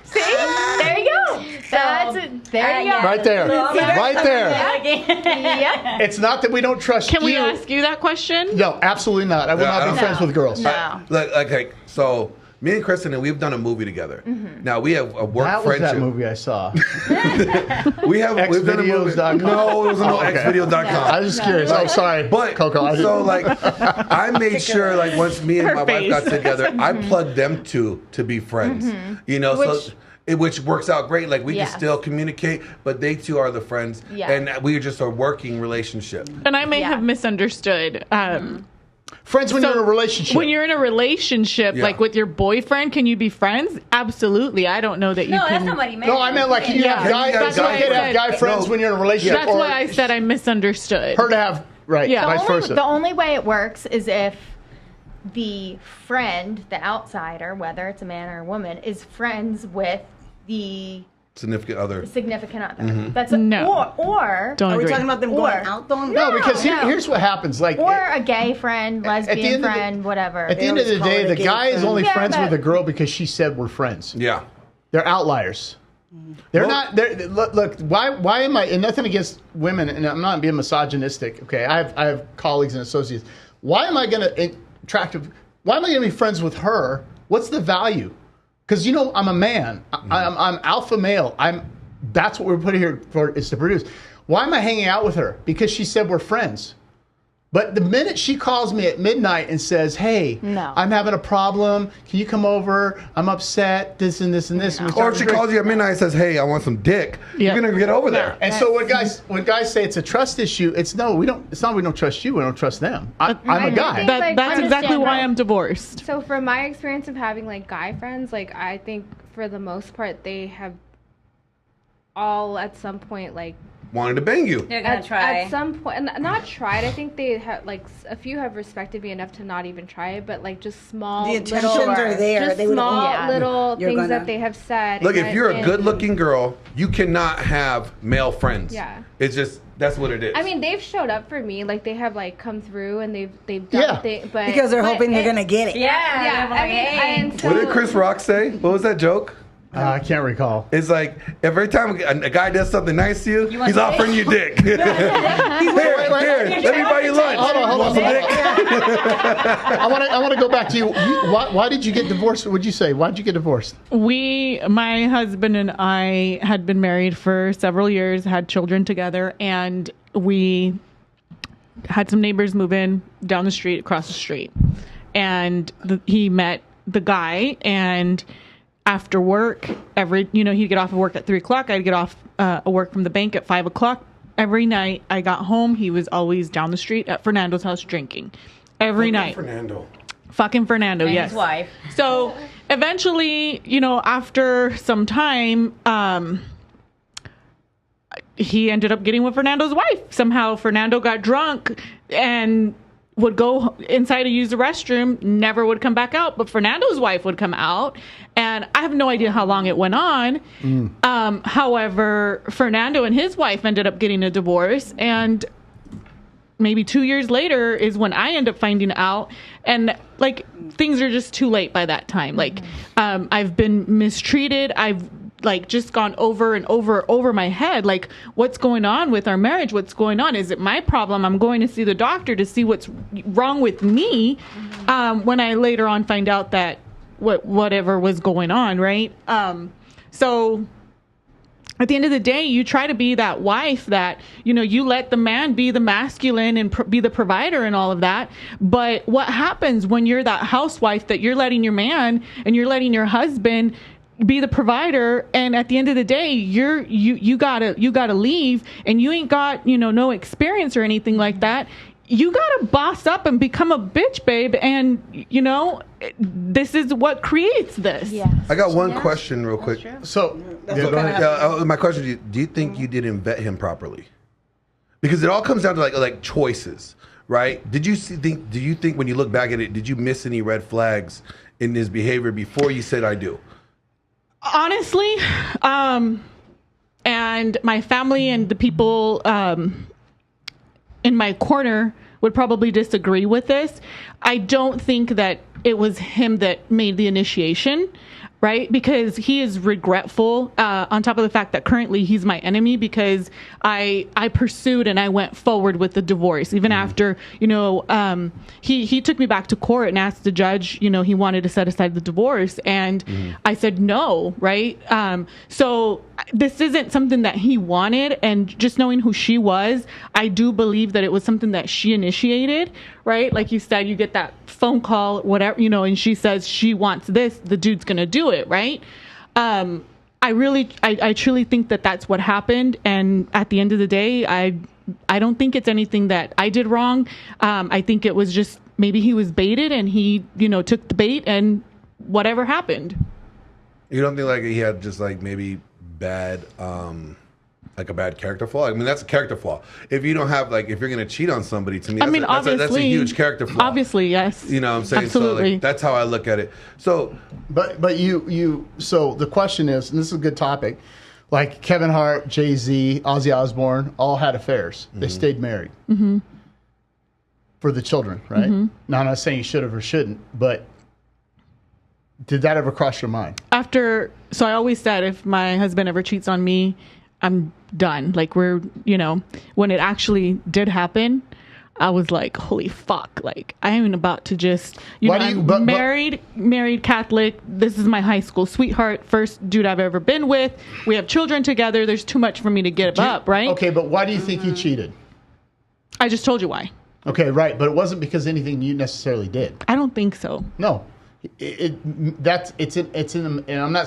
See? There you go. There you go. Right there. Right there. Yep. It's not that we don't trust Can you. we ask you that question? No, absolutely not. I will Yeah, I not don't- be friends with girls. No. Okay, so me and Kristen, and we've done a movie together. Now we have a work That was friendship. that movie I saw. We've done a movie. Xvideos.com. No, it wasn't no Okay. xvideos.com. I was just curious. Oh, sorry. But Coco. I so didn't- like, I made sure like once me and Her my wife got face. together, I plugged them two to be friends. You know, which works out great. Like we Yes. can still communicate, but they two are the friends, Yeah. and we are just a working relationship. And I may Yeah. have misunderstood. friends when So you're in a relationship. When you're in a relationship, Yeah. like with your boyfriend, can you be friends? Absolutely. I don't know that you No, can. that's not what he meant. no, I meant like can you have Yeah. guy, That's guy, what I can have said. guy friends No. when you're in a relationship. That's or why I said I misunderstood. her to have right, Yeah. vice versa. The only way it works is if the friend, the outsider, whether it's a man or a woman, is friends with the Significant other. significant other. Mm-hmm. That's No. or Don't Are we agree. talking about them Or- going out though? no, because No. here's what happens. Like or a gay friend, the end lesbian of the- friend, whatever. at the end of the always call day, it a the gay guy is friend. only Yeah, friends with but- a girl because she said we're friends. Yeah. They're outliers. They're Well- not. They're, look. Why am I? And nothing against women, and I'm not being misogynistic. Okay, I have colleagues and associates. Why am I going to attractive? Why am I going to be friends with her? What's the value? Because I'm a man. I'm alpha male. That's what we're put here for is to produce. Why am I hanging out with her? Because she said we're friends. But the minute she calls me at midnight and says, "Hey, No. I'm having a problem. Can you come over? I'm upset. This and this and this." And we Or start if she to drink. calls you at midnight and says, "Hey, I want some dick," Yeah. you're gonna get over there. And so when guys say it's a trust issue, it's no, we don't. It's not we don't trust you. We don't trust them. I'm a guy. think- That, Like, that's exactly why understandable. I'm divorced. So from my experience of having like guy friends, like I think for the most part they have all at some point like wanted to bang you. They're gonna try. At some point, and not tried. I think they have a few have respected me enough to not even try it, but just small. The intentions are there. Just they would small little You're things gonna- that they have said. Look, and if you're a and- good-looking girl, you cannot have male friends. Yeah. It's just that's what it is. I mean, they've showed up for me. They have come through and they've done things, but because they're hoping you're gonna get it. Yeah. I mean, and so, what did Chris Rock say? What was that joke? I can't recall. It's like every time a guy does something nice to you, he's offering you dick. Here, let me buy you lunch. Hold on. Want some dick? I want to go back to you. Why did you get divorced? What'd you say? Why did you get divorced? My husband and I had been married for several years, had children together, and we had some neighbors move in down the street, across the street. And he met the guy, and after work, he'd get off of work at 3:00. I'd get off work from the bank at 5:00. Every night I got home, he was always down the street at Fernando's house drinking. Every night. Fucking Fernando, And yes. his wife. So eventually, after some time, he ended up getting with Fernando's wife. Somehow Fernando got drunk and would go inside to use the restroom, never would come back out, but Fernando's wife would come out, and I have no idea how long it went on. However, Fernando and his wife ended up getting a divorce, and maybe 2 years later is when I end up finding out, and things are just too late by that time. I've been mistreated. I've just gone over and over my head. What's going on with our marriage? What's going on? Is it my problem? I'm going to see the doctor to see what's wrong with me. When I later on find out that whatever was going on, right? So at the end of the day, you try to be that wife that, you let the man be the masculine and be the provider and all of that. But what happens when you're that housewife that you're letting your man and you're letting your husband be the provider, and at the end of the day you gotta leave, and you ain't got no experience or anything like that. You gotta boss up and become a bitch, babe, and this is what creates this. Yeah. I got one question real quick. So, go ahead. My question to you, do you think you didn't vet him properly? Because it all comes down to like choices, right? Do you think when you look back at it, did you miss any red flags in his behavior before you said I do? Honestly, and my family and the people in my corner would probably disagree with this. I don't think that it was him that made the initiation, right? Because he is regretful, on top of the fact that currently he's my enemy, because I pursued and I went forward with the divorce. Even after, he took me back to court and asked the judge, he wanted to set aside the divorce. And I said no, right? So this isn't something that he wanted. And just knowing who she was, I do believe that it was something that she initiated, right? Like you said, you get that phone call, whatever, and she says she wants this, the dude's going to do it, right? I truly think that that's what happened. And at the end of the day, I don't think it's anything that I did wrong. I think it was just maybe he was baited and he, took the bait and whatever happened. You don't think he had just maybe bad, a bad character flaw? I mean, that's a character flaw. If you don't have if you're going to cheat on somebody, to me, that's a huge character flaw. Obviously, yes. You know what I'm saying? Absolutely. So that's how I look at it. So, but you so the question is, and this is a good topic, Kevin Hart, Jay-Z, Ozzy Osbourne all had affairs. They stayed married for the children, right? Now, I'm not saying you should have or shouldn't, but did that ever cross your mind? So I always said, if my husband ever cheats on me, I'm done. We're, when it actually did happen, I was like, holy fuck. I am about to just, married Catholic. This is my high school sweetheart. First dude I've ever been with. We have children together. There's too much for me to give up, right? Okay, but why do you think he cheated? I just told you why. Okay, right. But it wasn't because anything you necessarily did. I don't think so. No. And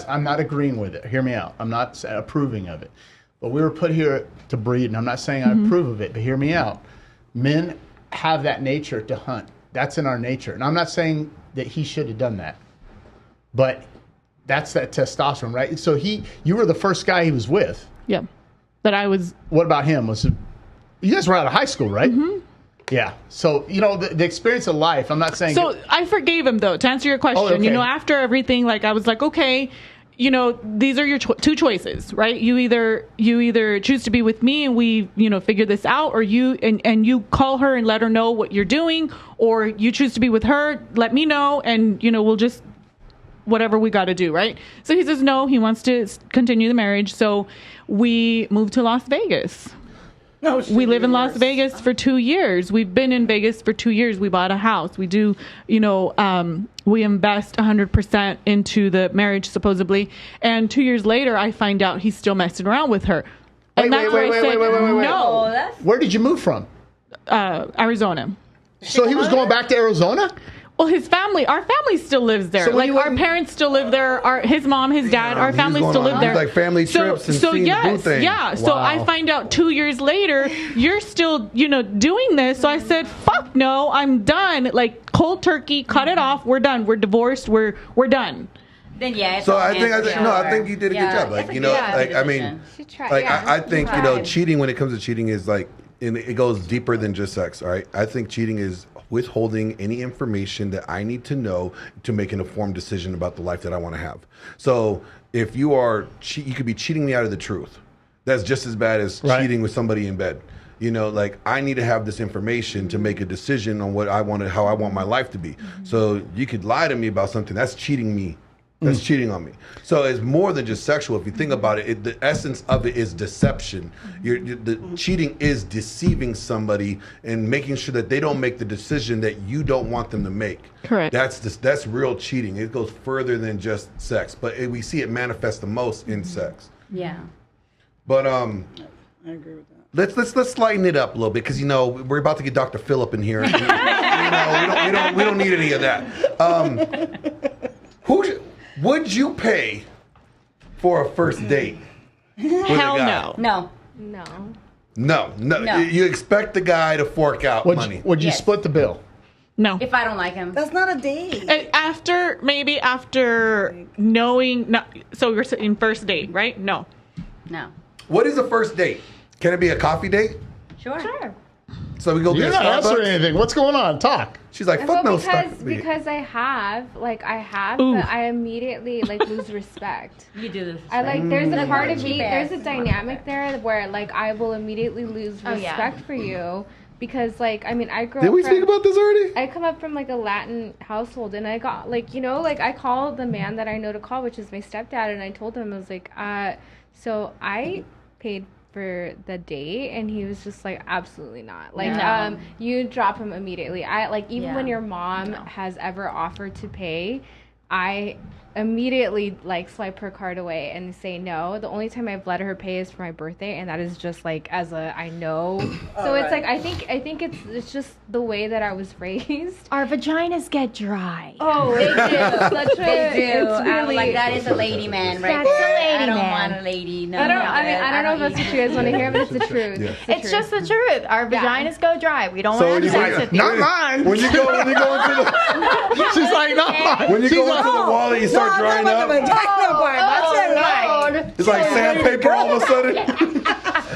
I'm not agreeing with it. Hear me out. I'm not approving of it. But we were put here to breed, and I'm not saying I approve of it, but hear me out. Men have that nature to hunt. That's in our nature. And I'm not saying that he should have done that. But that's that testosterone, right? So you were the first guy he was with. Yeah. that I was. What about him? You guys were out of high school, right? Mm-hmm. Yeah. So, the experience of life, I'm not saying. So I forgave him, though, to answer your question. okay. After everything, like, I was like, okay, these are your two choices, right? You either choose to be with me and we, figure this out, or you call her and let her know what you're doing, or you choose to be with her, let me know, and, we'll just, whatever we got to do, right? So he says no, he wants to continue the marriage. So we moved to Las Vegas. No, We live in Las Vegas for 2 years. We've been in Vegas for 2 years. We bought a house. We do, we invest 100% into the marriage, supposedly. And 2 years later, I find out he's still messing around with her. And Wait. no. Where did you move from? Arizona. So he was going back to Arizona? Well, our family still lives there. So when our parents still live there. His mom, his dad, our family still live there. Like family trips and seeing the boo thing. Yeah. So I find out 2 years later, you're still, doing this. So I said, fuck no, I'm done. Like, cold turkey, cut it off. We're done. We're divorced. We're done. Then yeah. So I think you did a good job. Like, She tried. I think, cheating, when it comes to cheating, is like, and it goes deeper than just sex. All right. I think cheating is withholding any information that I need to know to make an informed decision about the life that I want to have. So if you are, you could be cheating me out of the truth. That's just as bad as cheating with somebody in bed. Like, I need to have this information to make a decision on how I want my life to be. So you could lie to me about something. That's cheating me. That's cheating on me. So it's more than just sexual. If you think about it, the essence of it is deception. The cheating is deceiving somebody and making sure that they don't make the decision that you don't want them to make. Correct. That's real cheating. It goes further than just sex, but we see it manifest the most in sex. Yeah. But I agree with that. Let's lighten it up a little bit, because we're about to get Dr. Phillip in here. And, we don't need any of that. Would you pay for a first date? Hell no. No. No. You expect the guy to fork out money. Would you split the bill? No. If I don't like him. That's not a date. After knowing, so you're in first date, right? No. What is a first date? Can it be a coffee date? Sure. So we go You're get not Starbucks? answering anything. What's going on? Talk. She's like, fuck no because I have, but I immediately lose respect. You do this. There's a part of me, there's a dynamic there where I will immediately lose respect for you. Because I grew up. Did we speak about this already? I come up from a Latin household, and I got I call the man that I know to call, which is my stepdad, and I told him, I was so I paid for the date, and he was just absolutely not. You drop him immediately. Even when your mom has ever offered to pay, I immediately swipe her card away and say no. The only time I've let her pay is for my birthday, and that is just as a I know. So it's I think it's just the way that I was raised. Our vaginas get dry. Oh, they do. They do. It's really, that is a lady man right That's there. a lady I don't man. want a lady. No, I don't know if that's what you guys want to hear, but it's the truth. Yeah. It's just the truth. Our vaginas go dry. We don't So want when to you- sit Not there. mine. When you go into the She's like, not mine. when you go into the wall and you start drying I'm up, not the part. That's it, right. it's like sandpaper all of a sudden.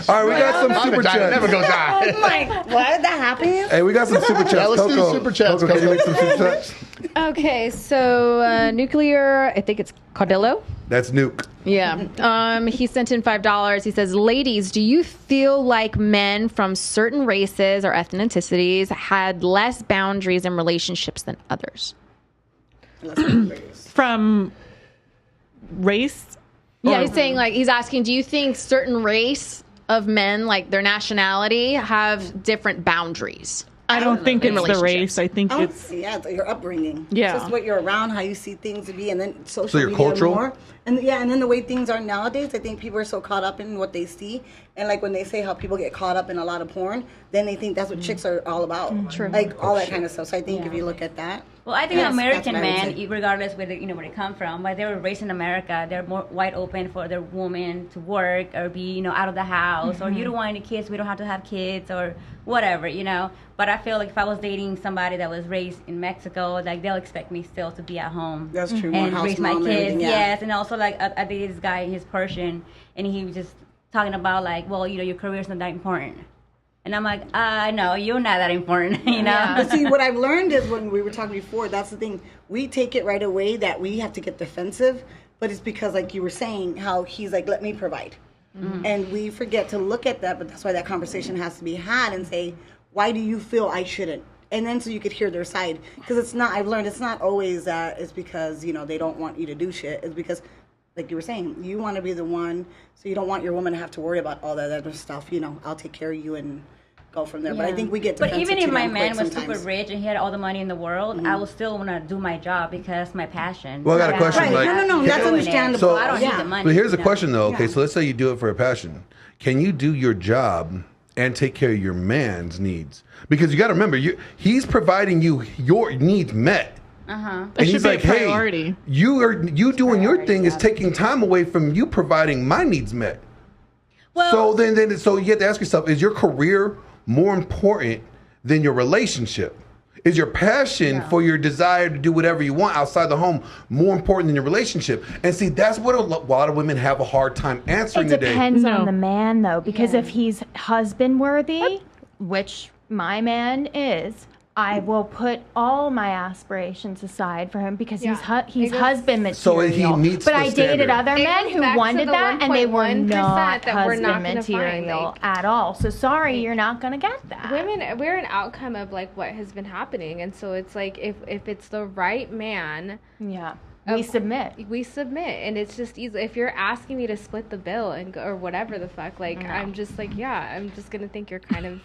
All right, we got some My super vagina never chats. goes out. I'm like, what? That happened? Hey, we got some super chats. Yeah, let's do Coco. super chats, Coco, can you Coco. make some super chats? Okay, so nuclear, I think it's Cardillo. That's Nuke. Yeah. He sent in $5. He says, ladies, do you feel like men from certain races or ethnicities had less boundaries in relationships than others? From race? Yeah, he's saying he's asking, do you think certain race of men, their nationality, have different boundaries? I don't think in it's the relationships. race. I think Oh, it's it's your upbringing. Yeah. It's just what you're around, how you see things to be, and then social So you're media cultural? more. And then the way things are nowadays, I think people are so caught up in what they see. And when they say how people get caught up in a lot of porn, then they think that's what chicks are all about. True. All that kind of stuff. So I think if you look at that. Well, I think an Yes, American that's what I would man, regardless where they come from, they were raised in America, they're more wide open for their woman to work or be, out of the house, or you don't want any kids, we don't have to have kids, or whatever, But I feel like if I was dating somebody that was raised in Mexico, they'll expect me still to be at home. That's true. More And house raise my mom and kids, everything, yeah. yes. And also, I dated this guy, he's Persian, and he just talking about like, well, your career's not that important. And I'm like, no, you're not that important, you know? Yeah. But see, what I've learned is when we were talking before, that's the thing. We take it right away that we have to get defensive, but it's because, like you were saying, how he's like, let me provide. Mm-hmm. And we forget to look at that, but that's why that conversation has to be had and say, why do you feel I shouldn't? And then so you could hear their side. Because it's not, I've learned it's not always that it's because, they don't want you to do shit. It's because, like you were saying, you want to be the one, so you don't want your woman to have to worry about all that other stuff. I'll take care of you and go from there. Yeah. But I think we get defensive. But even if my man was sometimes. super rich and he had all the money in the world, I would still want to do my job because that's my passion. Well, I got a question. Right. Like, no, that's understandable. So, I don't need the money. But here's the question, though. Okay, so let's say you do it for a passion. Can you do your job and take care of your man's needs? Because you got to remember, he's providing you your needs met. That And should he's be like, a priority. hey, you doing your thing is taking time away from you providing my needs met. Well, So you have to ask yourself, is your career more important than your relationship? Is your passion for your desire to do whatever you want outside the home more important than your relationship? And see, that's what a lot of women have a hard time answering today. It depends on the man, though, because if he's husband worthy, which my man is, I will put all my aspirations aside for him because he's husband material. So he meets but the I dated standard. other men who wanted that, and they were not that we're not husband gonna find, material at all. So sorry, you're not going to get that. Women, we're an outcome of like what has been happening, and so it's like if it's the right man, we submit. And it's just easy. If you're asking me to split the bill and or whatever the fuck, like I'm just like, I'm just gonna think you're kind of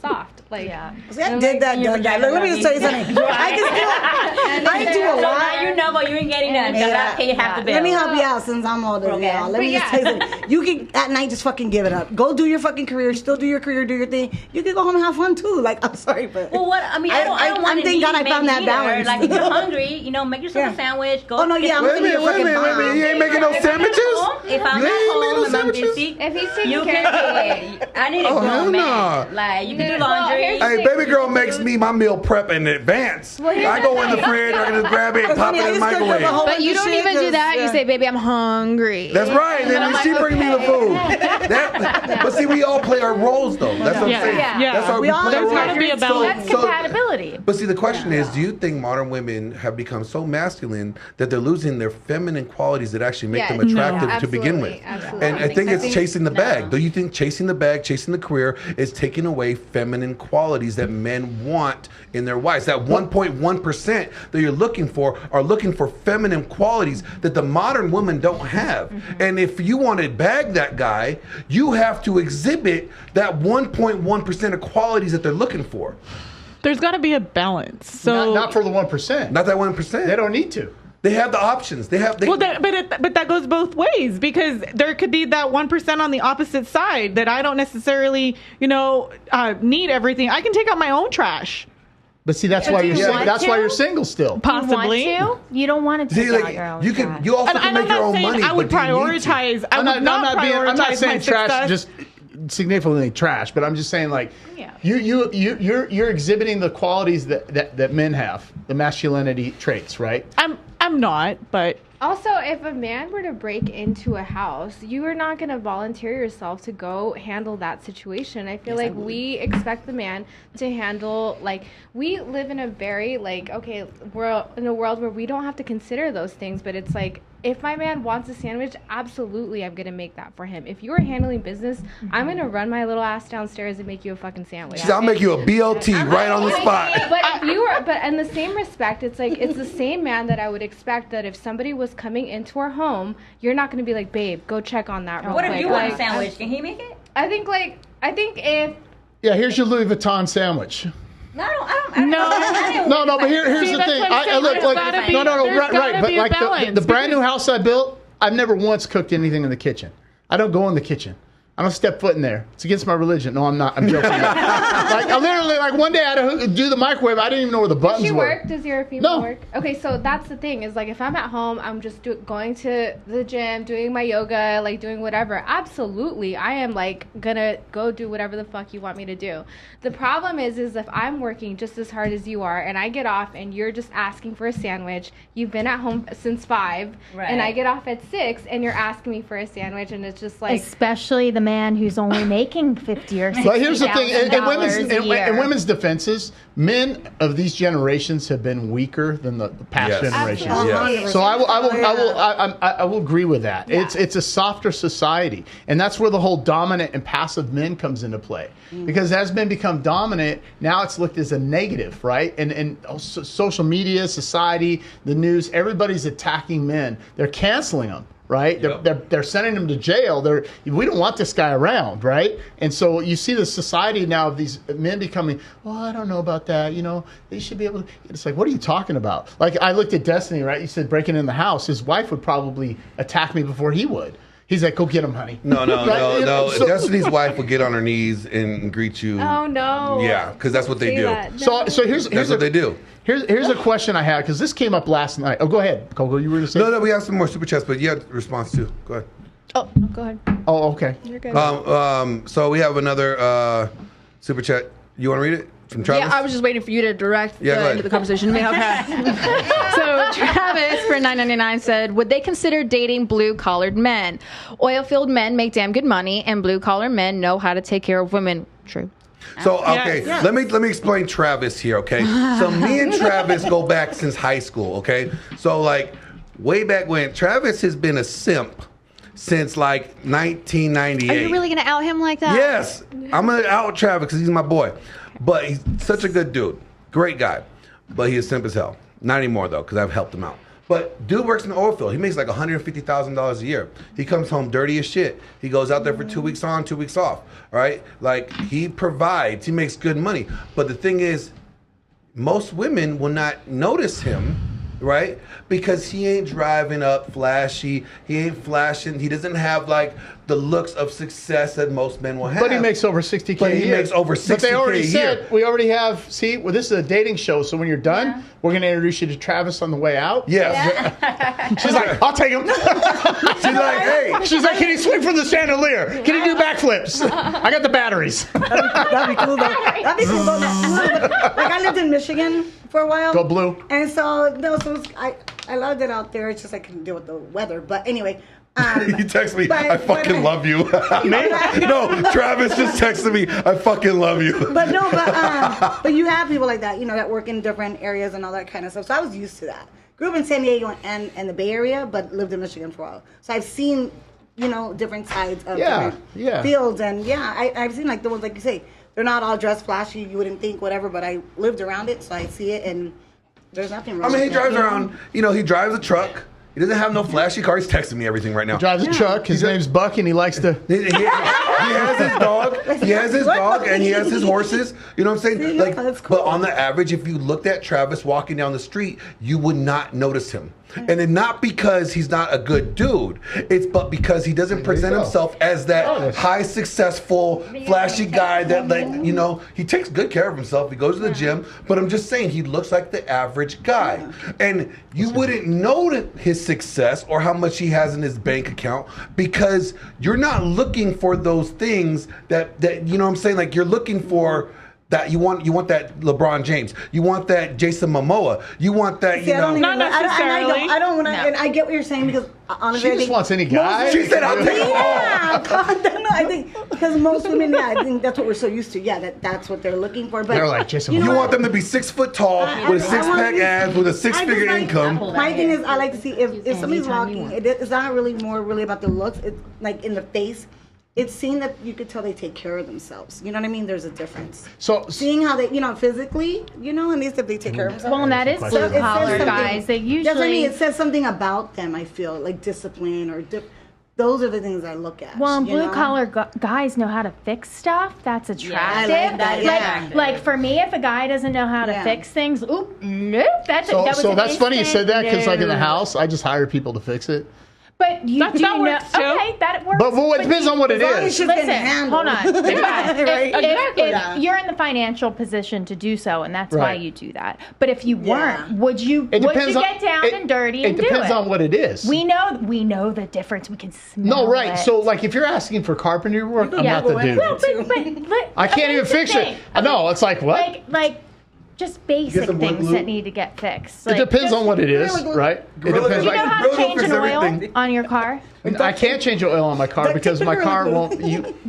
soft. Like, See, I did that. Let me just tell you something. I do a lot. Now you know, but you ain't getting none. You gotta pay half the bill. Let me help you out since I'm older. Okay. Let me just tell you something. You can at night just fucking give it up. Go do your fucking career. Still do your career. Do your thing. You can go home and have fun too. Like, I'm sorry, but Well, what I mean, I don't want to thank God I found that balance. Like, if you're hungry, make yourself a sandwich. Go. Oh no, yeah. Wait a minute. You ain't making no sandwiches? If I'm You at ain't making home no and I'm sandwiches? busy, if he's taking you care can of do it. I need a Oh, hell grown no. man. Like, you can do laundry. Hey, baby girl makes me my meal prep in advance. I go in the fridge, I can just grab it and pop it in the microwave. But you don't even do that. You say, baby, I'm hungry. That's right. Then she brings me the food. But see, we all play our roles, though. That's what I'm saying. Yeah. That's how we play There's our got to be a roles. balance. That's compatibility. But see, the question is, do you think modern women have become so masculine that they're losing their feminine qualities that actually make them attractive to begin with? Absolutely. And I think it's chasing the bag. Do you think chasing the bag, chasing the career is taking away feminine qualities that men want in their wives? That 1.1% that you're looking for are looking for feminine qualities that the modern woman don't have. And if you want to bag that guy, you have to exhibit that 1.1% of qualities that they're looking for. There's got to be a balance. So Not for the 1%. Not that 1%. They don't need to. They have the options. But that goes both ways, because there could be that 1% on the opposite side that I don't necessarily, need everything. I can take out my own trash. But see, that's why you're single still. Possibly. You want to? You don't want to take out your own trash. You also can make your own money. I would prioritize. I'm not saying trash success. just significantly trash, but I'm just saying you're exhibiting the qualities that men have, the masculinity traits, right? I'm not, but Also, if a man were to break into a house, you are not going to volunteer yourself to go handle that situation. I feel like we expect the man to handle, we live in a very, we're in a world where we don't have to consider those things, but it's like, if my man wants a sandwich, absolutely I'm going to make that for him. If you are handling business, I'm going to run my little ass downstairs and make you a fucking sandwich. I'll make you a BLT right on the spot. But in the same respect, it's like, it's the same man that I would expect that if somebody was coming into our home, you're not going to be like, babe, go check on that real quick. What if you want a sandwich? Can he make it? I think if... Yeah, here's your Louis Vuitton sandwich. No, I don't. No, but here's the thing. But the brand new house I built, I've never once cooked anything in the kitchen. I don't go in the kitchen. I don't step foot in there. It's against my religion. No, I'm not. I'm joking. Like, I literally, like, one day I had to do the microwave. I didn't even know where the buttons Does she were. work? Does your female No. work? Okay, so that's the thing is like if I'm at home, I'm just going to the gym, doing my yoga, like doing whatever. Absolutely, I am like gonna go do whatever the fuck you want me to do. The problem is if I'm working just as hard as you are, and I get off, and you're just asking for a sandwich. You've been at home since 5, and I get off at 6, and you're asking me for a sandwich, and it's just like especially the man who's only making 50 or 60 But here's the thing: in in women's defenses, men of these generations have been weaker than the past generations. Yes. So I will agree with that. Yeah. It's a softer society, and that's where the whole dominant and passive men comes into play. Because as men become dominant, now it's looked as a negative, right? And social media, society, the news, everybody's attacking men. They're canceling them. Right? Yep. They're sending them to jail. We don't want this guy around, right? And so you see the society now of these men becoming, I don't know about that. You know, they should be able to. It's like, what are you talking about? Like, I looked at Destiny, right? You said breaking in the house. His wife would probably attack me before he would. He's like, go get him, honey. No. Right? So, Destiny's wife will get on her knees and greet you. oh no. Yeah, because that's what they do. so here's That's what they do. Here's a question I had, because this came up last night. Oh, go ahead, Coco. You were going to say? No, we have some more super chats, but you had a response too. Go ahead. Oh, no, go ahead. Oh, okay. You're good. So we have another super chat. You want to read it from Travis? Yeah, I was just waiting for you to direct go ahead. into the conversation to me. Okay. So Travis for $9.99 said, would they consider dating blue-collared men? Oil-filled men make damn good money, and blue-collar men know how to take care of women. True. So, okay, let me explain Travis here, okay? So me and Travis go back since high school, okay? So, like, way back when, Travis has been a simp since, like, 1998. Are you really going to out him like that? Yes. I'm going to out Travis because he's my boy. But he's such a good dude. Great guy. But he is simp as hell. Not anymore, though, because I've helped him out. But dude works in the oil field. He makes like $150,000 a year. He comes home dirty as shit. He goes out there for 2 weeks on, 2 weeks off, right? Like, he provides. He makes good money. But the thing is, most women will not notice him, right? Because he ain't driving up flashy. He ain't flashing. He doesn't have, like, the looks of success that most men will have. But he makes over $60K But a he year. makes over $60K But they already a said, year. we already have, well, this is a dating show, so when you're done, we're going to introduce you to Travis on the way out. Yeah. She's like, I'll take him. She's like, hey. She's like, can he swing from the chandelier? Can he do backflips? I got the batteries. That'd be cool though. That'd be cool though. Like, I lived in Michigan for a while. Go blue. And so, I loved it out there. It's just I couldn't deal with the weather. But anyway. You text me, but- I fucking love you. No, Travis just texted me, I fucking love you. But you have people like that, you know, that work in different areas and all that kind of stuff. So I was used to that. Grew up in San Diego and the Bay Area, but lived in Michigan for a while. So I've seen, you know, different sides of different fields. And I've seen like the ones, like you say, they're not all dressed flashy, you wouldn't think, whatever, but I lived around it, so I see it, and there's nothing wrong with he drives around, you know, he drives a truck. He doesn't have no flashy car. He's texting me everything right now. Drives a truck. His name's Buck, and he likes to. He has his dog. He has his dog, and he has his horses. You know what I'm saying? Like, that's cool. but on the average, if you looked at Travis walking down the street, you would not notice him. And then not because he's not a good dude, it's but because he doesn't present himself as that high successful, flashy guy that, like, you know, he takes good care of himself. He goes to the gym, but I'm just saying he looks like the average guy. And you wouldn't know his success or how much he has in his bank account because you're not looking for those things that you know what I'm saying? Like, you're looking for that you want that LeBron James. You want that Jason Momoa. You want that, you know. Not necessarily. I don't want to, and I get what you're saying because honestly, She just wants any guy. She said, I'll take them all. I think because most women, I think that's what we're so used to. Yeah, that's what they're looking for. But They're like, Jason, You know want what? them to be 6 foot tall with a I want six-pack to- abs with a I six-figure just like- income. My thing is, I like to see if somebody's walking. It's not really about the looks. It's like in the face. It's seen that you could tell they take care of themselves. You know what I mean? There's a difference. So Seeing how they, you know, physically, you know, at least if they take care of themselves. Well, and that is So blue it says collar something- guys. They usually. That's what I mean. It says something about them. I feel like discipline or those are the things I look at. Well, and you know? blue collar guys know how to fix stuff. That's attractive. I like that, yeah. Like for me, if a guy doesn't know how to Yeah. fix things, oop, nope. That was so an that's funny you said that because, like, in the instant house, I just hire people to fix it. But you That- do that know, works, too. okay, that works. But it depends on what it As long as is. she's Listen, getting handled. hold on. Right? If you're in the financial position to do so, and that's why Right. you do that. But if you Yeah. weren't, would you get down and dirty and do it? It depends on what it is. We know the difference. We can smell No, right. it. So, like, if you're asking for carpentry work, I'm not the dude. Well, but I can't even here's the fix thing. it. I know. It's like, what? Like just basic some wood things glue? that need to get fixed. It Like, depends just- on what it is, Gorilla Glue. right? It Gorilla depends. Glue. You know Like, how to Gorilla change fix an oil everything. on your car? I can't change the oil on my car because my car won't.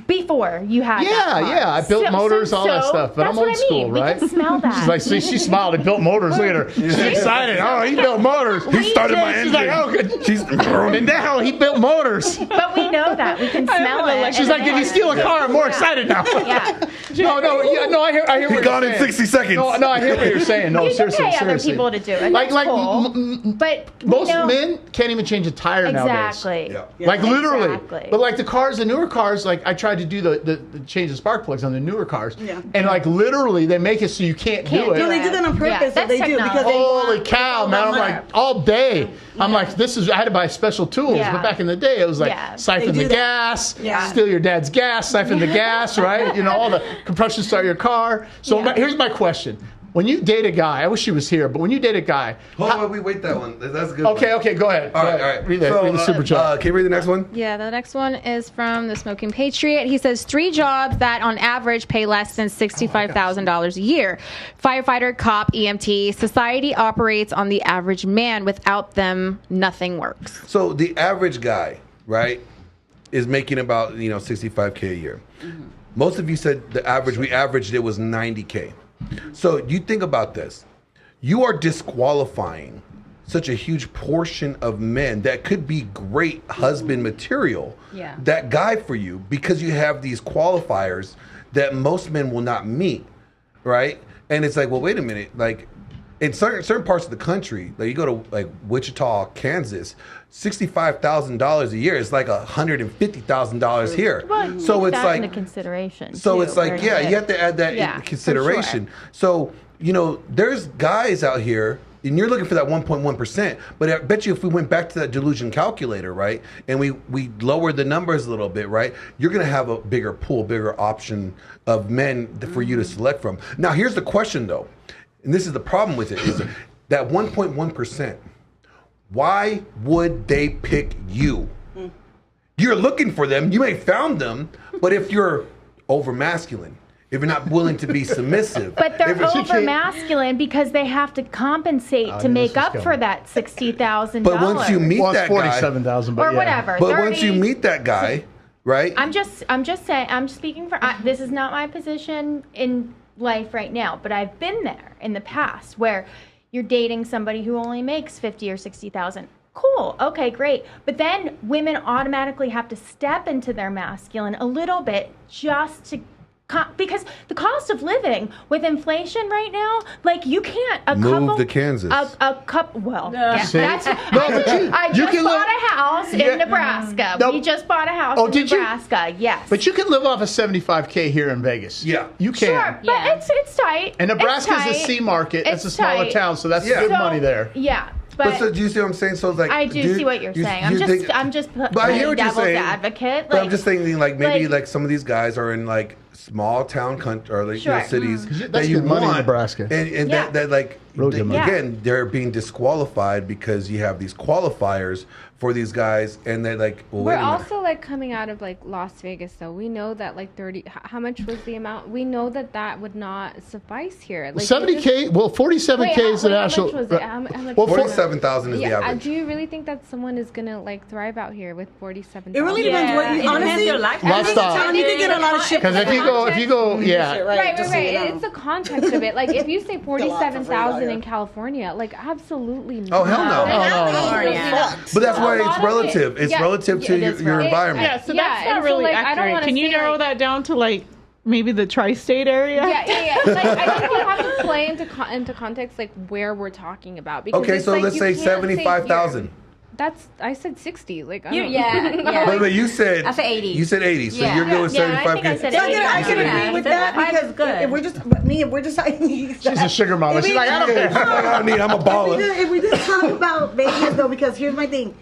Before you had that car. Yeah. I built motors, all that stuff. But that's I'm what old I mean. school, right? We can smell that. She's like, see, she smiled. He built motors. Look at her. She's excited. Oh, he built motors. He started my She's engine. like, oh, good. She's And now he built motors. But we know that. We can smell it. She's like, did you steal a car? I'm more excited now. Yeah. No, I hear He what gone you're in saying. 60 seconds. No, I hear what you're saying. No, You can seriously, pay other seriously. people to do it. Like, That's cool. But we most know- men can't even change a tire nowadays. Exactly. Yeah. Like literally, Exactly. but like the cars, the newer cars, like I tried to do the change the spark plugs on the newer cars, Yeah. and like literally they make it so you can't do Can't it. do No, they do that on purpose. Yeah, that that's they do because they Holy want cow, all man! that I'm money. like all day. I'm like, this is. I had to buy special tools, Yeah. but back in the day, it was like Yeah. siphon They the do that. gas, Yeah. steal your dad's gas, siphon the gas, right? You know, all the compression start your car. So Yeah. here's my question: when you date a guy, I wish he was here, but when you date a guy, Hold on, we wait that one. That's a good. okay, one. go ahead. All Go right, ahead. all right. Read the super chat. Can you read the next one? Yeah, the next one is from the Smoking Patriot. He says 3 jobs that on average pay less than $65,000 a year. Firefighter, cop, EMT. Society operates on the average man. Without them, nothing works. So the average guy, right, is making about $65K a year. Most of you said the average. We averaged it was $90K. So you think about this. You are disqualifying such a huge portion of men that could be great husband material. Yeah. That guy for you because you have these qualifiers that most men will not meet, right? And it's like, well, wait a minute, like. In certain parts of the country, like you go to like Wichita, Kansas, $65,000 a year is like $150,000 here. Well, So take it's that like into consideration. so too, it's like, very yeah, good. you have to add that Yeah, in for consideration. So, there's guys out here, and you're looking for that 1.1%, but I bet you if we went back to that delusion calculator, right, and we lowered the numbers a little bit, right, you're going to have a bigger pool, bigger option of men for you to select from. Now, here's the question, though, and this is the problem with it, is that 1.1%, why would they pick you? You're looking for them. You may have found them, but if you're over masculine, if you're not willing to be submissive, But they're if it's- over masculine because they have to compensate to yeah, make this is up going. for that $60,000. But once you meet Well, it's that guy, 47,000, but or yeah. whatever, but 30, once you meet that guy, right? I'm just saying. I'm speaking for. This is not my position in life right now, but I've been there in the past where you're dating somebody who only makes 50 or 60,000. Cool. Okay, great. But then women automatically have to step into their masculine a little bit just to. Because the cost of living with inflation right now, like you can't Move to Kansas. A couple. Well, yeah, See? that's. No, but I you just can bought live- a house Yeah. in Nebraska. No. We just bought a house Oh, in did you? Nebraska. Yes. But you can live off of 75K here in Vegas. Yeah. You can. Sure, but Yeah. it's tight. And Nebraska's It's a tight. C market. It's a It's smaller tight. town, so that's Yeah. good So, money there. Yeah, But so do you see what I'm saying? So it's like I do see what you're saying. I'm just But I hear playing what you're devil's saying. advocate. But I'm just thinking like maybe like- like some of these guys are in like small town country or like Sure. cities That's that you good money in want, Nebraska. and Yeah. that like Real good money. again they're being disqualified because you have these qualifiers for these guys, and they're like, well, We're wait a minute. also like coming out of like Las Vegas, though. We know that like 30. How much was the amount? We know that that would not suffice here. Like, 70K, well, 47K is the How national. much was it? How much Well, was it? 47,000 is the Yeah, average. do you really think that someone is gonna like thrive out here with 47,000? It really depends what you it depends honestly. your life. Lifestyle. You can get a lot of shit. Because if you go, yeah. Right. just so you know. It's the context of it. Like if you say 47,000 in California, like absolutely not. Oh, hell no. No. But that's A why lot it's of relative. it- It's yeah, relative to it is your relative. environment. Yeah, so Yeah, that's not and so, really like, I don't accurate. wanna Can you say, narrow like- that down to like maybe the tri-state area? Yeah. Like I think you have to play into context like where we're talking about. Because Okay, it's so like, let's you say can't 75,000. here. I said 60. Like I You- don't yeah. But you said I said 80. You said 80, so Yeah. you're going with Yeah, I 75K. think I said So 80. I can Yeah. agree with that 75 because is good. if we're just, but me, if we're just talking, She's a sugar mama. She's like, I don't care. I don't need. I'm a baller. If we just talk about Vegas though, because here's my thing.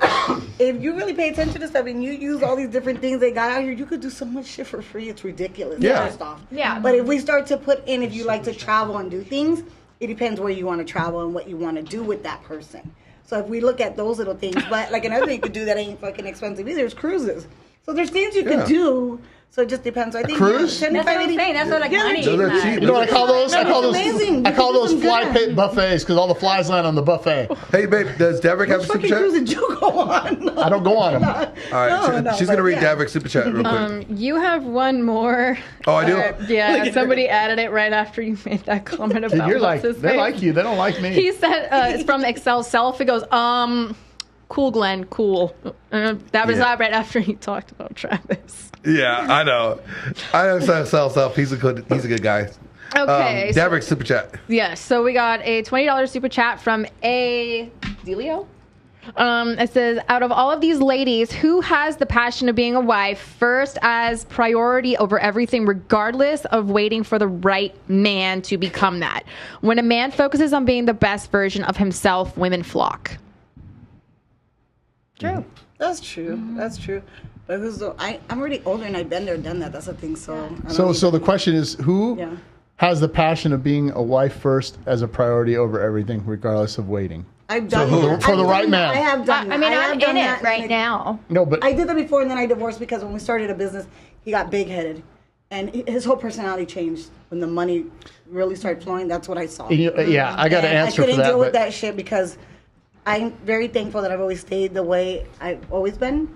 if you really pay attention to stuff and you use all these different things they got out here, you could do so much shit for free. It's ridiculous. Yeah. First off. Yeah. But if we start to put in, if you like to travel and do things, it depends where you want to travel and what you want to do with that person. So if we look at those little things, but like another thing you could do that ain't fucking expensive either is cruises. So there's things you could do. So it just depends. I think cruise? That's what I'm saying. That's what like money Those are is cheap. not. You know what I call those? I call those. amazing. I call You those can do fly some pit good. buffets because all the flies land on the buffet. Hey, babe, does Daverick have a What super fucking chat? cruise did you go on? I don't go on them. All right, she's gonna read Daverick's super chat real quick. You have one more. Oh, I do? Yeah, somebody added it right after you made that comment about Dude, you're like, what's his they face. like you. They don't like me. He said it's from Excel Self. It goes, cool, Glenn, cool. That was Yeah. right after he talked about Travis. Yeah, I know. I know Self. He's a good guy. Okay. Daverick's super chat. Yes, so we got a $20 super chat from A. Delio. It says, out of all of these ladies, who has the passion of being a wife first as priority over everything, regardless of waiting for the right man to become that? When a man focuses on being the best version of himself, women flock. True. That's true. That's true. But I'm already older and I've been there, done that. That's the thing. So So the question is, who Yeah. has the passion of being a wife first as a priority over everything, regardless of waiting? I've done who- that. for the I've right done man. that. I have done that. I mean, have I'm done in that it right now. No, but I did that before and then I divorced because when we started a business, he got big-headed. And his whole personality changed when the money really started flowing. That's what I saw. yeah, I got to And answer I for couldn't that. deal with But that shit because I'm very thankful that I've always stayed the way I've always been.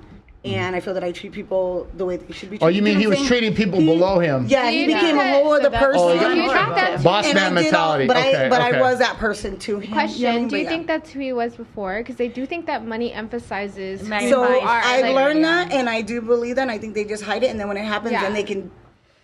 And I feel that I treat people the way they should be treated. oh, you mean know he what was I'm saying? treating people below him? Yeah, he You became a attract- whole other so that's- person. Oh, you You attract that too. Boss And I man did all- mentality. But okay, I okay. was that person to him. You know what I Question, mean? do you But think that's who he was before? Because they do think that money emphasizes who Magnifies. So you are. I've Like, learned that, and I do believe that. And I think they just hide it, and then when it happens, Yeah. then they can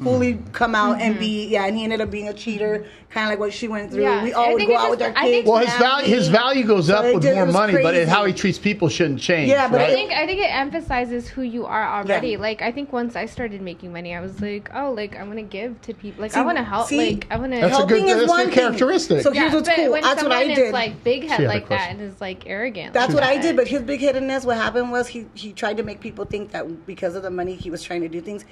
fully come out and be. Yeah, and he ended up being a cheater, kind of like what she went through. Yeah. We I all would think go it's out with just- our I think- kids. Well, his value goes So up it with just more was money, but crazy. how he treats people shouldn't change. Yeah, but right? I think it emphasizes who you are already. Yeah. Like I think once I started making money, I was like, oh, like I want to give to people. Like See- I want to help. see, like I want to. That's a Helping good- is that's a one good thing. characteristic. So here's what's but cool. when That's what I someone did. is like big She head had a like that question. and is like arrogant. That's like what I that. did, but his big headedness, what happened was he tried to make people think that because of the money he was trying to do things,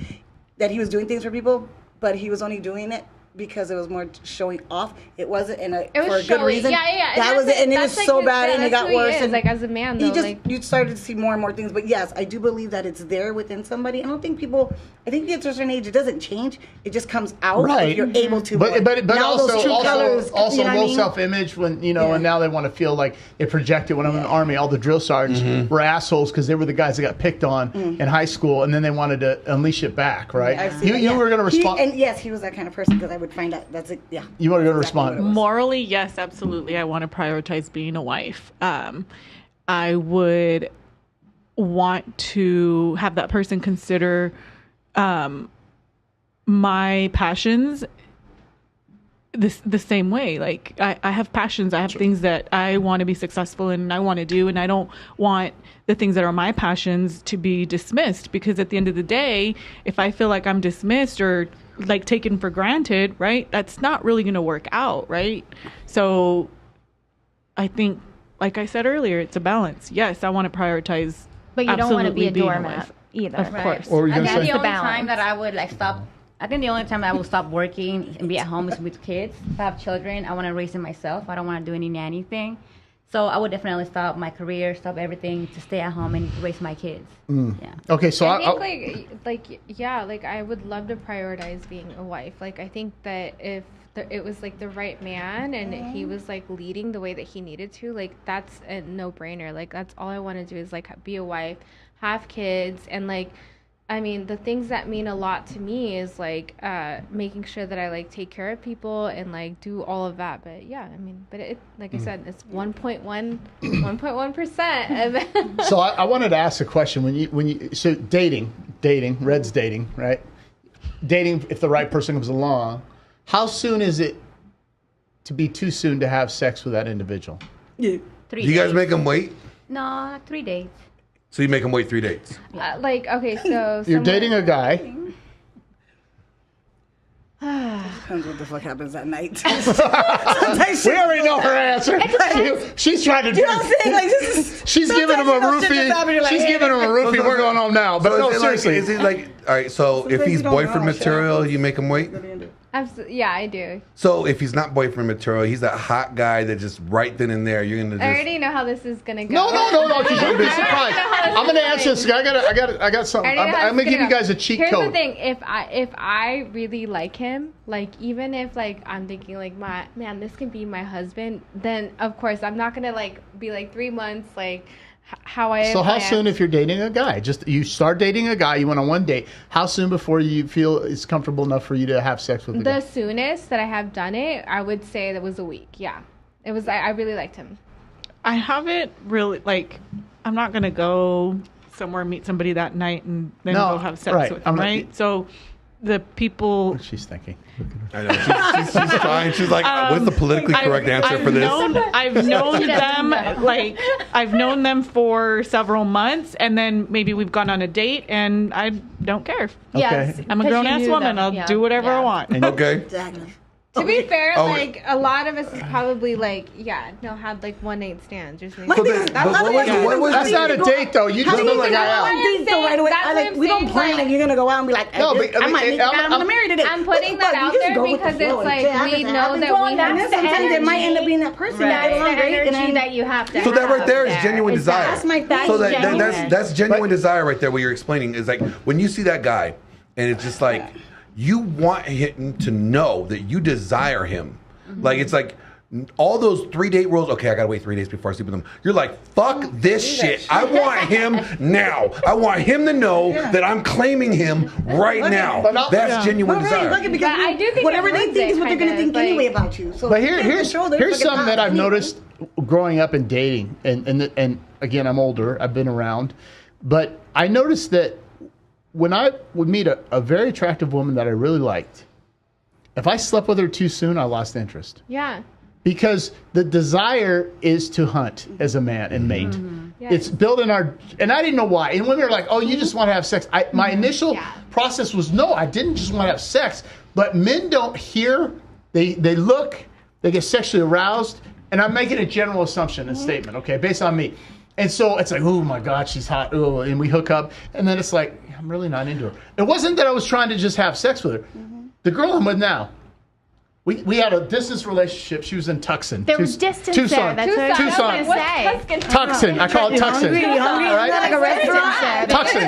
that he was doing things for people, but he was only doing it because it was more showing off. It wasn't for a good showing. reason. Yeah. That was it, and it was That's so like bad, his- and it that's got who he worse. is, And like as a man, though, you started to see more and more things. But yes, I do believe that it's there within somebody. I don't think people. I think if you get to a certain age, it doesn't change. It just comes out Right. if you're able to. But now also those true colors, also you know what I low mean? self-image when Yeah. and now they want to feel like they project it. When I'm in the army, all the drill sergeants were assholes because they were the guys that got picked on in high school, and then they wanted to unleash it back, right? I've seen You, that, you yeah. were going to respond. And yes, he was that kind of person because I would find out. That's it. Yeah. You were going to Exactly what respond. it was. Morally, yes, absolutely. I want to prioritize being a wife. I would want to have that person consider my passions the same way. Like I have passions. I have things that I want to be successful in and I want to do, and I don't want the things that are my passions to be dismissed, because at the end of the day, if I feel like I'm dismissed or like taken for granted, right, that's not really going to work out, right? So I think, like I said earlier, it's a balance. Yes, I want to prioritize, But you don't want to be absolutely a being doormat wife. either. Of course. What were you I going think to the say? only balance. time that I would like stop. I think the only time that I will stop working and be at home is with kids. If I have children, I want to raise them myself. I don't want to do any nanny thing. So I would definitely stop my career, stop everything to stay at home and raise my kids. Yeah. Okay, so I think like I would love to prioritize being a wife. Like I think that if it was like the right man and he was like leading the way that he needed to, like that's a no-brainer. Like that's all I want to do is like be a wife, have kids, and like I mean the things that mean a lot to me is like making sure that I like take care of people and like do all of that. But yeah, I mean, but it like I said, it's 1.1%. So I wanted to ask a question. When you so dating, Red's dating, right? Dating, if the right person comes along, how soon is it to be too soon to have sex with that individual? Yeah. 3 Do you guys days. make them wait? No, like 3 days. So you make them wait 3 days. Like okay, so You're someone- dating a guy. Depends what the fuck happens at night. We already know her answer. She's trying to. You know what I'm saying? Like this is. She's giving giving him a roofie. She's giving him a roofie. We're going home now. But no, seriously. Is it like, all right, so if he's boyfriend material, you make him wait? Absolutely. Yeah, I do. So if he's not boyfriend material, he's that hot guy that just right then and there, you're going to just... I already know how this is going to go. No, because you're going to be surprised. I'm going to answer this. I got something. I'm going to give you guys a cheat code. Here's the thing. If I really like him, like, even if, like, I'm thinking, like, man, this can be my husband, then, of course, I'm not going to, like, be, like, 3 months, like... So how soon if you're dating a guy? Just you start dating a guy, you went on one date. How soon before you feel it's comfortable enough for you to have sex with the guy? The soonest that I have done it, I would say that was a week. Yeah, it was. I really liked him. I haven't really, like, I'm not going to go somewhere, meet somebody that night, and then go have sex with them, right? So the people... What she's thinking. I know. She's trying. She's like, what's the politically correct answer for this? I've known them, like, I've known them for several months, and then maybe we've gone on a date, and I don't care. Yes, I'm a grown-ass woman. I'll do whatever I want. Okay. Exactly. To be fair, like, a lot of us is probably like, had like one night stands or something. That's not a date, though. You just look like we don't plan like you're gonna go out and be like, I'm gonna marry today. I'm putting that out there because it's like we know that we have sometimes it might end up being that person. That's the energy that you have to have. So that right there is genuine desire. That's my thing. So that's genuine desire right there. What you're explaining is like when you see that guy, and it's just like. You want him to know that you desire him. Like, it's like all those 3-date rules. Okay, I gotta wait 3 days before I sleep with him. You're like, fuck this shit. I want him now. I want him to know that I'm claiming him right now. That's genuine desire. Because I do think whatever they think is what they're gonna think anyway about you. So but here's something that I've noticed growing up and dating, and again, I'm older. I've been around, but I noticed that when I would meet a very attractive woman that I really liked, if I slept with her too soon, I lost interest. Yeah. Because the desire is to hunt as a man and mate. Yes. It's built in our, and I didn't know why. And women are like, oh, you just want to have sex. My initial process was, no, I didn't just want to have sex. But men don't hear, they look, they get sexually aroused. And I'm making a general assumption, a statement, okay, based on me. And so it's like, oh my God, she's hot. Ooh, and we hook up. And then it's like, I'm really not into her. It wasn't that I was trying to just have sex with her. The girl I'm with now, we had a distance relationship. She was in Tucson. There was distance Tucson. there. That's Tucson. what I was going to say. Tucson. I call it Tucson. Hungry? Right? Like a restaurant? Tucson.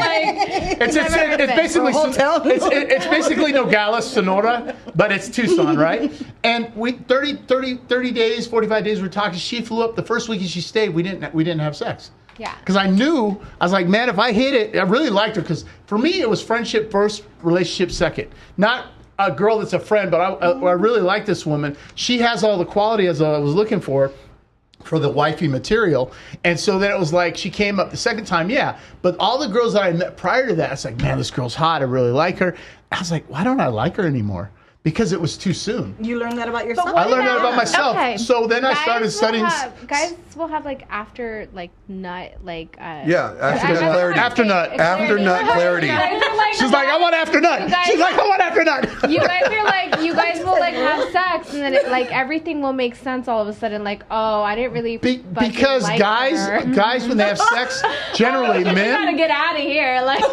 It's basically it's basically Nogales, Sonora, but it's Tucson, right? And we 30 days, 45 days we're talking. She flew up the first weekend she stayed. We didn't have sex. Yeah. Because I was like, man, if I hit it, I really liked her. Because for me, it was friendship first, relationship second. Not a girl that's a friend, but I really like this woman. She has all the quality as I was looking for the wifey material. And so then it was like, she came up the second time, But all the girls that I met prior to that, it's like, man, this girl's hot. I really like her. I was like, why don't I like her anymore? Because it was too soon. You learned that about yourself? I learned that about myself. Okay. So then I started studying. Guys will have like after like nut like. After nut clarity. After nut clarity. She's like, I want after nut. She's like, I want after nut. You guys are like, you guys will like have sex, and then like everything will make sense all of a sudden. Like, oh, I didn't really. Because like guys, when they have sex, generally men. Gotta get out of here, like.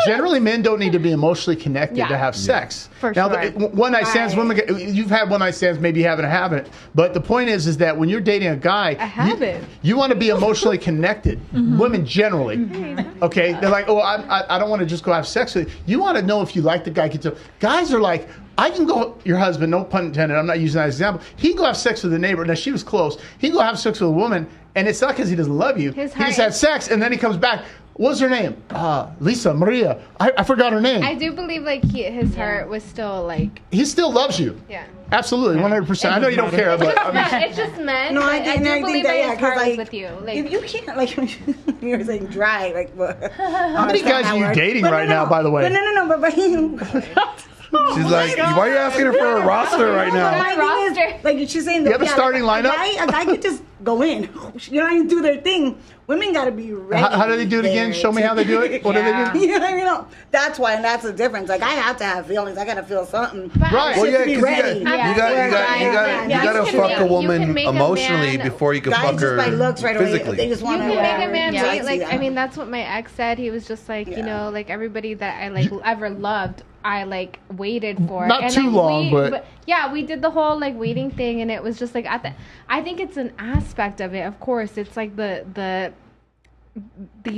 Generally men don't need to be emotionally connected to have sex. For now, sure. One night stands, women. You've had one night stands, maybe you haven't. But the point is that when you're dating a guy, I haven't. You want to be emotionally connected. Women generally, okay, they're like, oh, I don't want to just go have sex with you. You want to know if you like the guy. Guys are like, I can go. Your husband, no pun intended. I'm not using that as an example. He can go have sex with a neighbor. Now she was close. He can go have sex with a woman, and it's not because he doesn't love you. He just had sex, and then he comes back. What's her name? Lisa, Maria. I forgot her name. I do believe like his heart was still like. He still loves you. Yeah. Absolutely, 100%. I know you don't care, but it's just men. No, I do believe that his heart was like, with you. Like, if you can't, like, you were saying dry, like, what? How many guys are you dating right now, by the way? No, but She's like, why are you asking her for a roster right now? My thing is, like she's saying, You have a starting lineup? A guy could just go in, do their thing. Women got to be ready. How do they do it again? Show me how they do it. What do they do? You know what I mean? That's why, and that's the difference. Like I have to have feelings. I gotta feel something. Right. Well, yeah, be because ready. you gotta fuck a woman emotionally before you can Guys fuck just her by looks right away. physically. They just You want can to make a man wait. Like, yeah. I mean, that's what my ex said. He was just like, you know, like everybody that I like ever loved, I like waited for. Not and, too like, long, but yeah, we did the whole like waiting thing, and it was just like I think it's an aspect of it. Of course, it's like the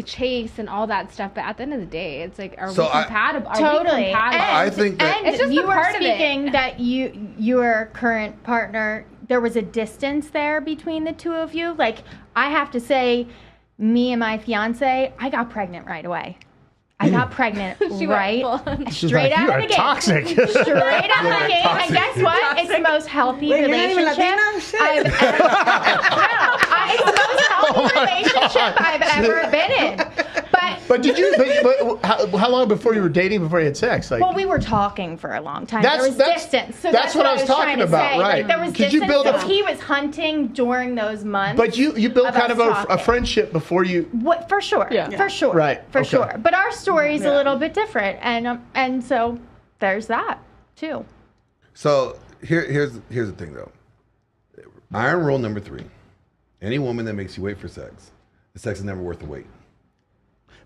chase and all that stuff, but at the end of the day, it's like, are we compatible? Totally. I think that And it's just you a were part of it. speaking that your current partner, there was a distance there between the two of you. Like, I have to say, me and my fiance, I got pregnant right away. I got pregnant right straight out of the gate. Toxic. Straight out of the gate. And guess what? It's the most healthy relationship I've it's the most healthy relationship I've ever been in. But did you? But how long before you were dating before you had sex? Like, well, we were talking for a long time. That's- There was that's- distance. So that's what I was trying talking to about, say. right. Like, there was 'Cause you distance. build So a- he was hunting during those months. but you built of kind of us a talking. friendship before you. What, for sure. Yeah. For sure. Right, For okay. sure. But our story's a little bit different, and so there's that too. So here's the thing though. Iron rule number 3: any woman that makes you wait for sex, the sex is never worth the wait.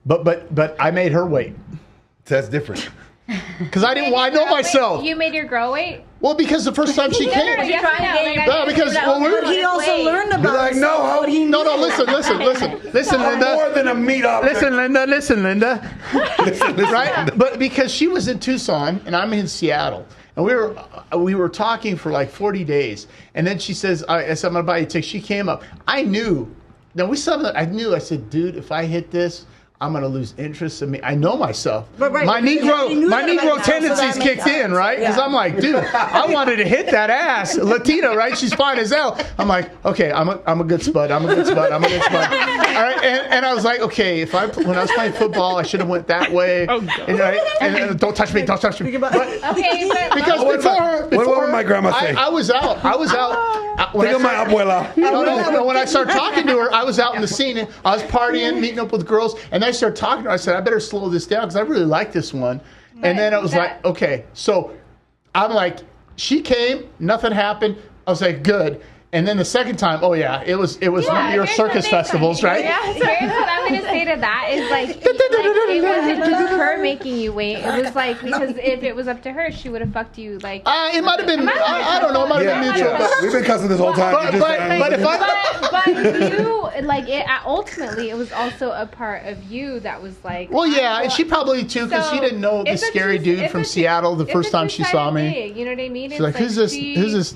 But I made her wait So that's different. because I didn't. Well, I know myself. You made your girl wait. Well, because the first time she came. Yes, I know. No, because But he also learned about like, no, himself, how- what he No, knew. listen, I'm Linda. more than a meat object. Listen, Linda. Listen, Right? But because she was in Tucson and I'm in Seattle, and we were talking for like 40 days, and then she says, I said, I'm gonna buy you a ticket. She came up. I knew. Now I knew. I said, dude, if I hit this, I'm gonna lose interest in me. I know myself. But right, my you knew Negro that by now, so tendencies that kicked makes in, sense. right? Because Yeah. I'm like, dude, I wanted to hit that ass, Latina, right? She's fine as hell. I'm like, okay, I'm a good spud. I'm a good spud. All right, and I was like, okay, when I was playing football, I should have went that way. Oh, God. And don't touch me. But, Okay, but because What would my grandma say? I was out. Think of my abuela. No, when I started talking to her, I was out in the scene. And I was partying, meeting up with girls, and I started talking to her. I said, I better slow this down because I really like this one. And then it was like, okay. So I'm like, she came, nothing happened. I was like, good. And then the second time, oh yeah, it was one of your circus festivals, right? Yeah, here's what I'm gonna say to that is like it wasn't just her making you wait. It was like, because if it was up to her, she would have fucked you like. It might have been. I don't know. It might have been mutual. Yeah. We've been cussing this whole time. But you like it. Ultimately, it was also a part of you that was like. Well, yeah, and she probably too, because she didn't know the it's a scary two- dude it's from a Seattle the it's first a time she saw me. two-sided thing, you know what I mean? She's like, who's this? Who's this?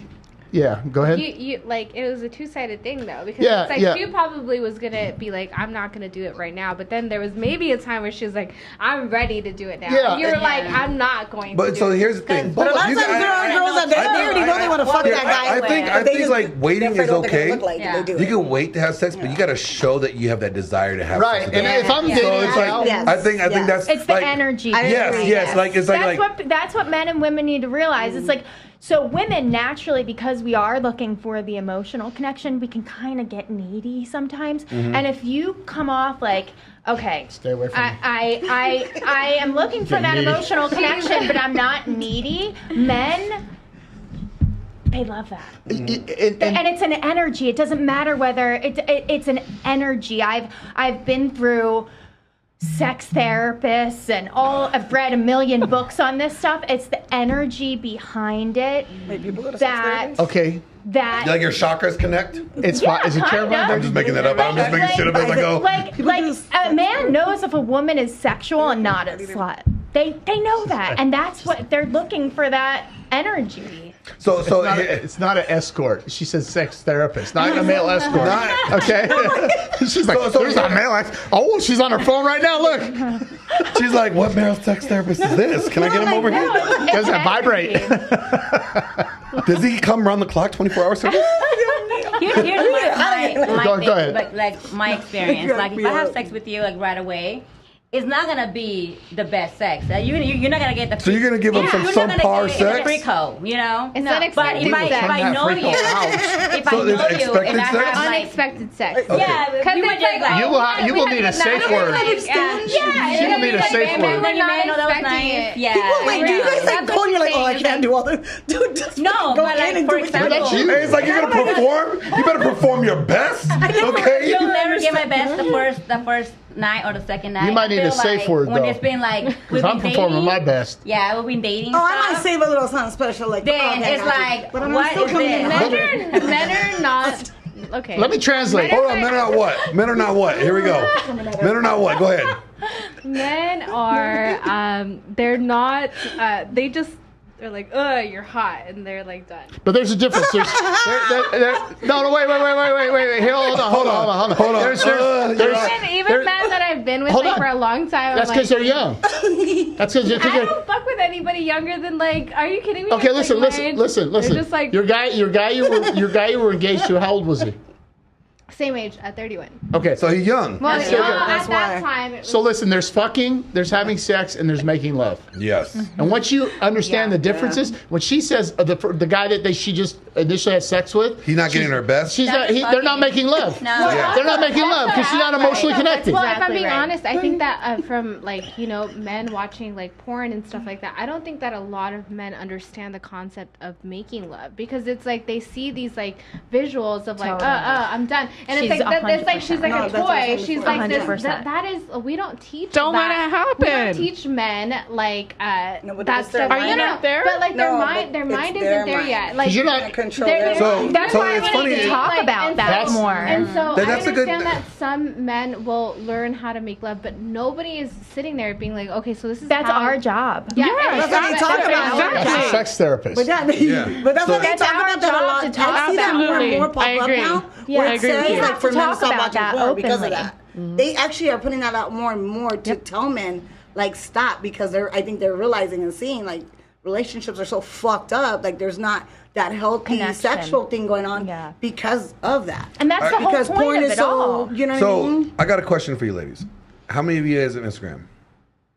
Yeah, go ahead. You like it was a two-sided thing though, because Yeah, it's like yeah. she probably was gonna be like, I'm not gonna do it right now, but then there was maybe a time where she was like, I'm ready to do it now. Yeah, And you were and- like, I'm not going to. But do so it. here's the thing. But a lot of times there are girls that they already know they want to fuck that guy. I think like waiting is okay. Yeah. You can wait to have sex, but you got to show that you have that desire to have Right, sex. and if I'm dating, So it's like Yes. I think Yes. that's It's the like, energy. Yes, like it's like That's what men and women need to realize. It's like, so women naturally, because we are looking for the emotional connection, we can kind of get needy sometimes. And if you come off like, okay, Stay away from me. I am looking for that needy. emotional connection, but I'm not needy. Men, they love that. and And it's an energy. It doesn't matter whether it's an energy. I've been through sex therapists and I've read a million books on this stuff. It's the energy behind it that okay, like your chakras connect. it's Yeah, fine. Is it kind terrible? of. I'm just making that up. I'm just making shit up as I go. Like a man knows if a woman is sexual and not a slut. They know that, and that's what they're looking for, that energy. So It's not an escort. She says sex therapist, not a male escort. Okay. She's like, there's a male escort. Oh, she's on her phone right now. Look. she's like, what male sex therapist is this? Can I get him over here? Does that vibrate? Does he come around the clock 24-hour service? Here's my Go ahead. like my experience. Like if I have sex with you like right away, it's not gonna be the best sex. You're not gonna get the. So you're gonna give them some subpar sex? Free code, you know. It's But unexpected if sex. I know you, if I So there's know you, expected and I sex? have like, Unexpected sex. Okay. yeah, Because you were it's just like, like, You will need a safe word. Yeah, You will need a safe we word. were not Man, oh, that was expecting nice. it. Yeah. People, wait, do you guys like That's go and you're like, what oh, I you're can't do all the. Dude, just No, go but in like, and for do it. example- That's you. Hey, it's like you're gonna perform. You better perform your best. Okay. You'll never get my best the first night or the second night. You might I need a feel safe like word, when though. it's been like we've Because I'm been performing dating, my best. Yeah, we've been dating. Oh, I might stuff. save a little something special, like Then okay, it's I got you. like, But I'm what still is coming in this? Men are not. Okay. Let me translate. Hold on, men are not what? Men are not what? Here we go. Men are not what? Go ahead. Men are, they're not, they're like, you're hot, and they're like done. But there's a difference. No, wait. Here, hold on. Even men that I've been with Hold like, on. for a long time, That's I'm because like, they're young. That's because I they're. don't fuck with anybody younger than like. Are you kidding me? Okay, Like, listen. They're just like Your guy you were engaged to. How old was he? same age at 31. Okay, So he's young. Well, That's yeah. okay. At That's that why. time, it was, so listen. There's fucking. There's having sex, and there's making love. Yes. And once you understand the differences, when she says the guy that she just initially had sex with, He's not getting her best. She's not. They're not making love. No. Yeah. They're not making love because she's not emotionally connected. well, if I'm Exactly being right. honest, I think that from like men watching like porn and stuff like that, I don't think that a lot of men understand the concept of making love because it's like they see these like visuals of like, Totally. I'm done, and She's it's like it's like 100%. she's like No, a that's what I'm toy. saying She's before. like this. 100%. That is we don't teach. Don't let that. it happen. We don't teach men like No, but that it's their stuff. Are you not there? But like their No, mind, but their it's mind their isn't there mind. yet. Like 'Cause you're not- Can't control they're- their So- mind. That's so why it's we funny- need to talk Like, about and that so- more. And so I That's a good- understand that some men will learn how to make love, but nobody is sitting there being like, okay, so this is That's how- our job. Yeah, That's what they talk about. That's a sex therapist. But that, Yeah. but that's So- what they That's talk our about that a job lot. to talk I see that more and Absolutely. more pop I up agree. now. Yeah. Where I it agree with says you. like for To men to talk stop about watching that porn because of openly. that. They actually are putting that out more and more to tell men like stop because I think they're realizing and seeing like relationships are so fucked up. Like there's not that healthy Connection. sexual thing going on Yeah. because of that. And that's the whole Because point porn of is it so all. you know what I So mean? I got a question for you, ladies. How many of you guys have Instagram?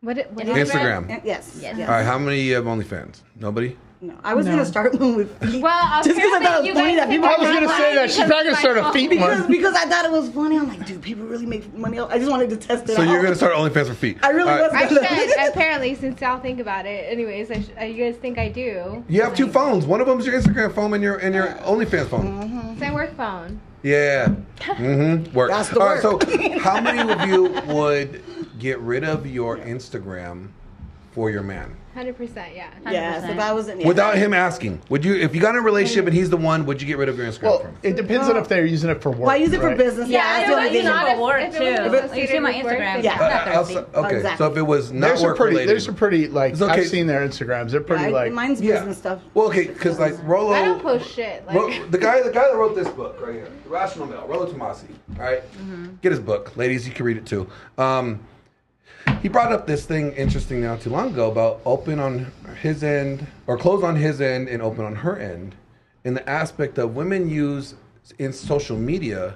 What Instagram. Yes. Yes. All right. How many have OnlyFans? Nobody. No, I was gonna start one with feet. Well, just because I thought it was funny that people. I was gonna say that she's probably gonna start a feet one. Because I thought it was funny. I'm like, dude, people really make money. I just wanted to test it So out. you're gonna start OnlyFans for feet. I really All right. was. I should apparently since y'all think about it. Anyways, you guys think I do? You have two phones. One of them is your Instagram phone and your OnlyFans phone. Same work phone. Yeah. Mm-hmm. Work. That's the All right. work. So how many of you would get rid of your Instagram for your man? 100%, yeah. Yes, if I wasn't Without him asking, would you? If you got in a relationship and he's the one, would you get rid of your Instagram Well, for him? it depends on if they're using it for work. Well, I use it for right? business. Yeah, that's if the it only was thing. not for work, if it was too. You associated see my with work, Instagram. then Yeah. not thirsty. Okay. Exactly. So if it was not There's some work pretty. related, There's some pretty like It's okay. I've seen their Instagrams. They're pretty like. Mine's business stuff. Well, okay, because like Rollo, I don't post shit. Like, the guy that wrote this book right here, The Rational Male, Rollo Tomasi. All right? Get his book, ladies. You can read it too. He brought up this thing interesting not too long ago about open on his end or close on his end and open on her end, in the aspect of women use in social media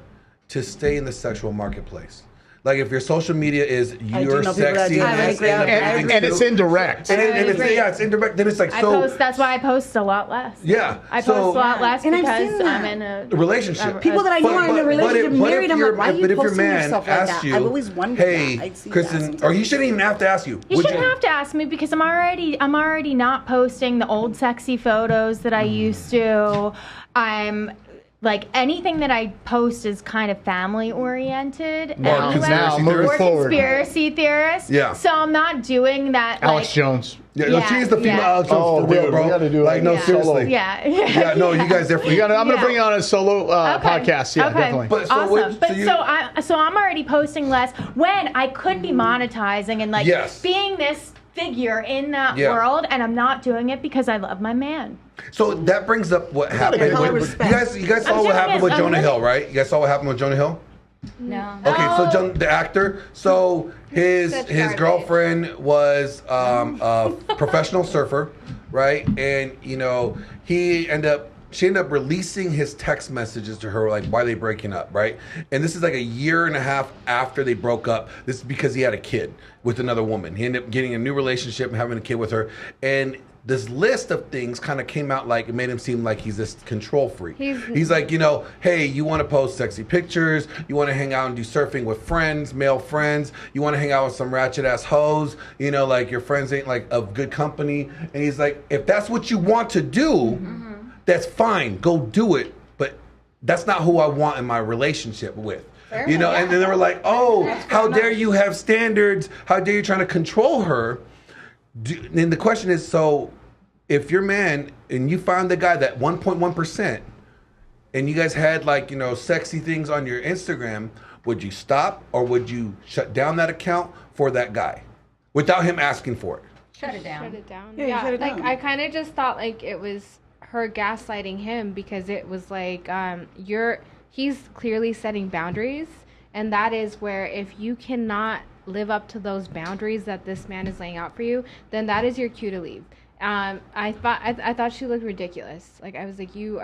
to stay in the sexual marketplace. Like if your social media is I do your know people that do. I sexiness agree. and it's indirect. and it's indirect. Then it's like so. That's why I post a lot less. Yeah. I so, post a lot less And I've because seen that. I'm in a relationship. People that I know are in a relationship married. I'm like, why are you but if your posting man yourself like asks that? you, I've always wondered hey, that. I'd see that Kristen, sometimes. or he shouldn't even have to ask you. You Would shouldn't have to ask me because I'm already not posting the old sexy photos that I used to. I'm like anything that I post is kind of family oriented. Well, 'cause anyway. now moving Or forward. conspiracy theorists. Yeah. So I'm not doing that. Alex like, Jones. Yeah, no, Yeah, she's the female yeah. Alex Jones Oh, for real, dude, bro. we gotta do like, it. no, Yeah. seriously. Yeah. Yeah, no, you guys definitely. I'm gonna Yeah. bring you on a solo podcast. Yeah, Okay. definitely. But so awesome. what- But so you- so I'm already posting less when I could be monetizing and like Yes. being this figure in that Yeah. world, and I'm not doing it because I love my man. So that brings up what happened. get color with- respect. you guys saw I'm what doing happened it. with I'm Jonah living- Hill, right? You guys saw what happened with Jonah Hill? No. Okay, so the actor, so his Such garbage. girlfriend was a professional surfer, right? And he ended up she ended up releasing his text messages to her, like, why are they breaking up, right? And this is like a year and a half after they broke up. This is because he had a kid with another woman. He ended up getting a new relationship and having a kid with her. And this list of things kind of came out like, it made him seem like he's this control freak. He's like, you know, hey, you want to post sexy pictures, you want to hang out and do surfing with friends, male friends, you want to hang out with some ratchet ass hoes, you know, like your friends ain't like of good company. And he's like, if that's what you want to do, that's fine, go do it. But that's not who I want in my relationship with. You know, and then they were like, oh, how dare you have standards? How dare you trying to control her? And the question is, so if you're man and you found the guy that 1.1% and you guys had like, you know, sexy things on your Instagram, would you stop or would you shut down that account for that guy without him asking for it? Shut it down. Shut it down. Yeah, shut it like down. I kind of just thought like it was her gaslighting him because it was like he's clearly setting boundaries, and that is where if you cannot live up to those boundaries that this man is laying out for you, then that is your cue to leave. I thought she looked ridiculous. Like I was like, you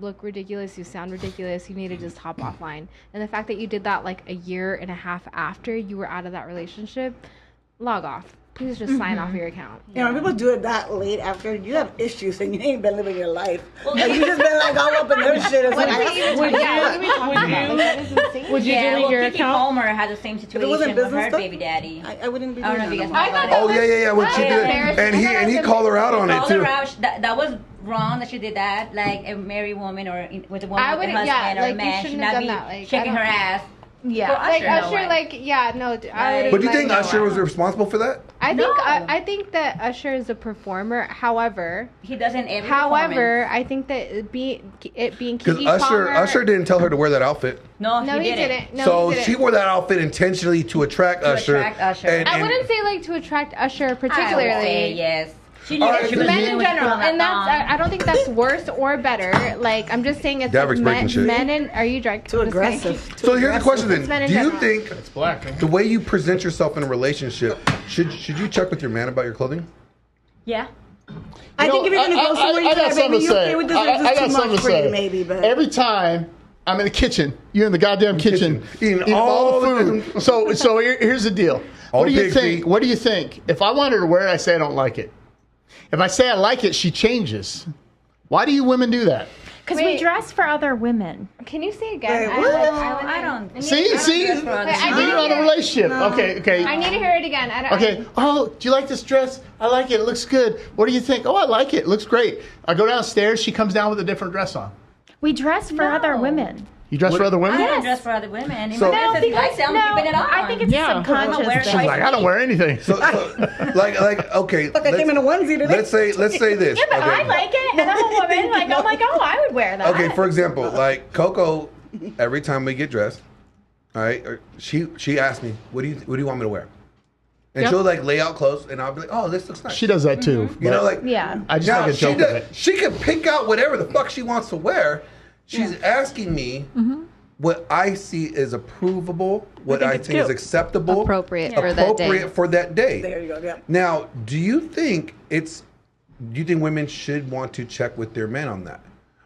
look ridiculous. You sound ridiculous. You need to just hop offline. And the fact that you did that like a year and a half after you were out of that relationship, log off. Please just sign off your account. You know, when people do it that late after, you have issues and you ain't been living your life. Like, you just been like all up in their shit. It's like, Would you delete your Kiki account? Palmer had the same situation with business her stuff, baby daddy. I wouldn't be I don't doing know if you that guys no know more. about it. Yeah, when she did it. And he called her out on it Called too. her out. That was wrong that she did that. Like a married woman or with a woman with a husband or a man should not be shaking her ass. Yeah. Like Usher, way. like I would. But do you think Usher was responsible for that? I think that Usher is a performer. However, He doesn't every However, I think that it being Because Keke Palmer, Usher didn't tell her to wear that outfit. performance. No, he didn't. No, So he didn't. she wore that outfit intentionally to attract Usher. attract Usher. And, I wouldn't say like to attract Usher I would particularly. say yes. She knew All that right, she was Men doing in what she general, put on and that that's thong. I don't think that's worse or better. Like I'm just saying, it's Daverick's like breaking shit. men and are you drunk? Too aggressive. So here's the question It's men then: in do you general. think It's black. Right? the way you present yourself in a relationship should you check with your man about your clothing? Yeah. I think if you're going to go somewhere, you got say, something baby, to you say. okay with this? I Or is got this too something much to for you, say. maybe? But Every time I'm in the kitchen, you're in the goddamn kitchen, Eating all all the food. So here's the deal. All What do you pig think? feet. What do you think? If I want her to wear it, I say I don't like it. If I say I like it, she changes. Why do you women do that? Because we dress for other women. Can you say again? Wait, what? I don't. See? dress for other I You didn't know the hear- relationship. No. Okay. I need to hear it again. I don't. Okay. Oh, do you like this dress? I like it. It looks good. What do you think? Oh, I like it. It looks great. I go downstairs. She comes down with a different dress on. We dress for other women. You dress for other I women? don't dress for other women. So- So, if you like them, keep it on. I think it's She's I'm subconscious. wearing like, I don't wear anything. So like okay. Look, I came in a onesie today. Let's say this. Yeah, but okay. I like it, and I'm a woman. Like, I'm like, oh, I would wear that. Okay, for example, like Coco, every time we get dressed, all right, she asks me, what do you want me to wear? And Yeah. she'll like lay out clothes, and I'll be like, oh, this looks nice. She does that too. You know, like Yeah. I just now like a joke of it. she can pick out whatever the fuck she wants to wear. She's asking me what I see as approvable, what I think is cute. acceptable, Appropriate for that day. appropriate for that day. There you go. Yeah. Now, do you think women should want to check with their men on that?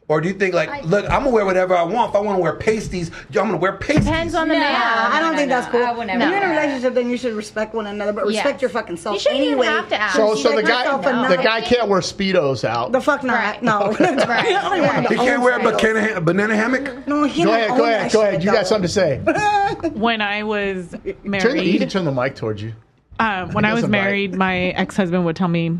Or do you think like, look, I'm gonna wear whatever I want. If I want to wear pasties, I'm gonna wear pasties. Depends on the man. I don't think that's cool. I would If never you're in a do that. relationship, then you should respect one another, but respect Yes. your fucking self You shouldn't anyway. even have to ask. So Like the herself guy enough. the guy can't wear Speedos out. The fuck not. Right. No. Right. I don't want He to can't own wear a Speedos. banana hammock. No, he Go don't ahead, own go that ahead, go ahead. shit, You got though. something to say. When I was You can married, turn the mic towards you. when I was doesn't bite. married, my ex-husband would tell me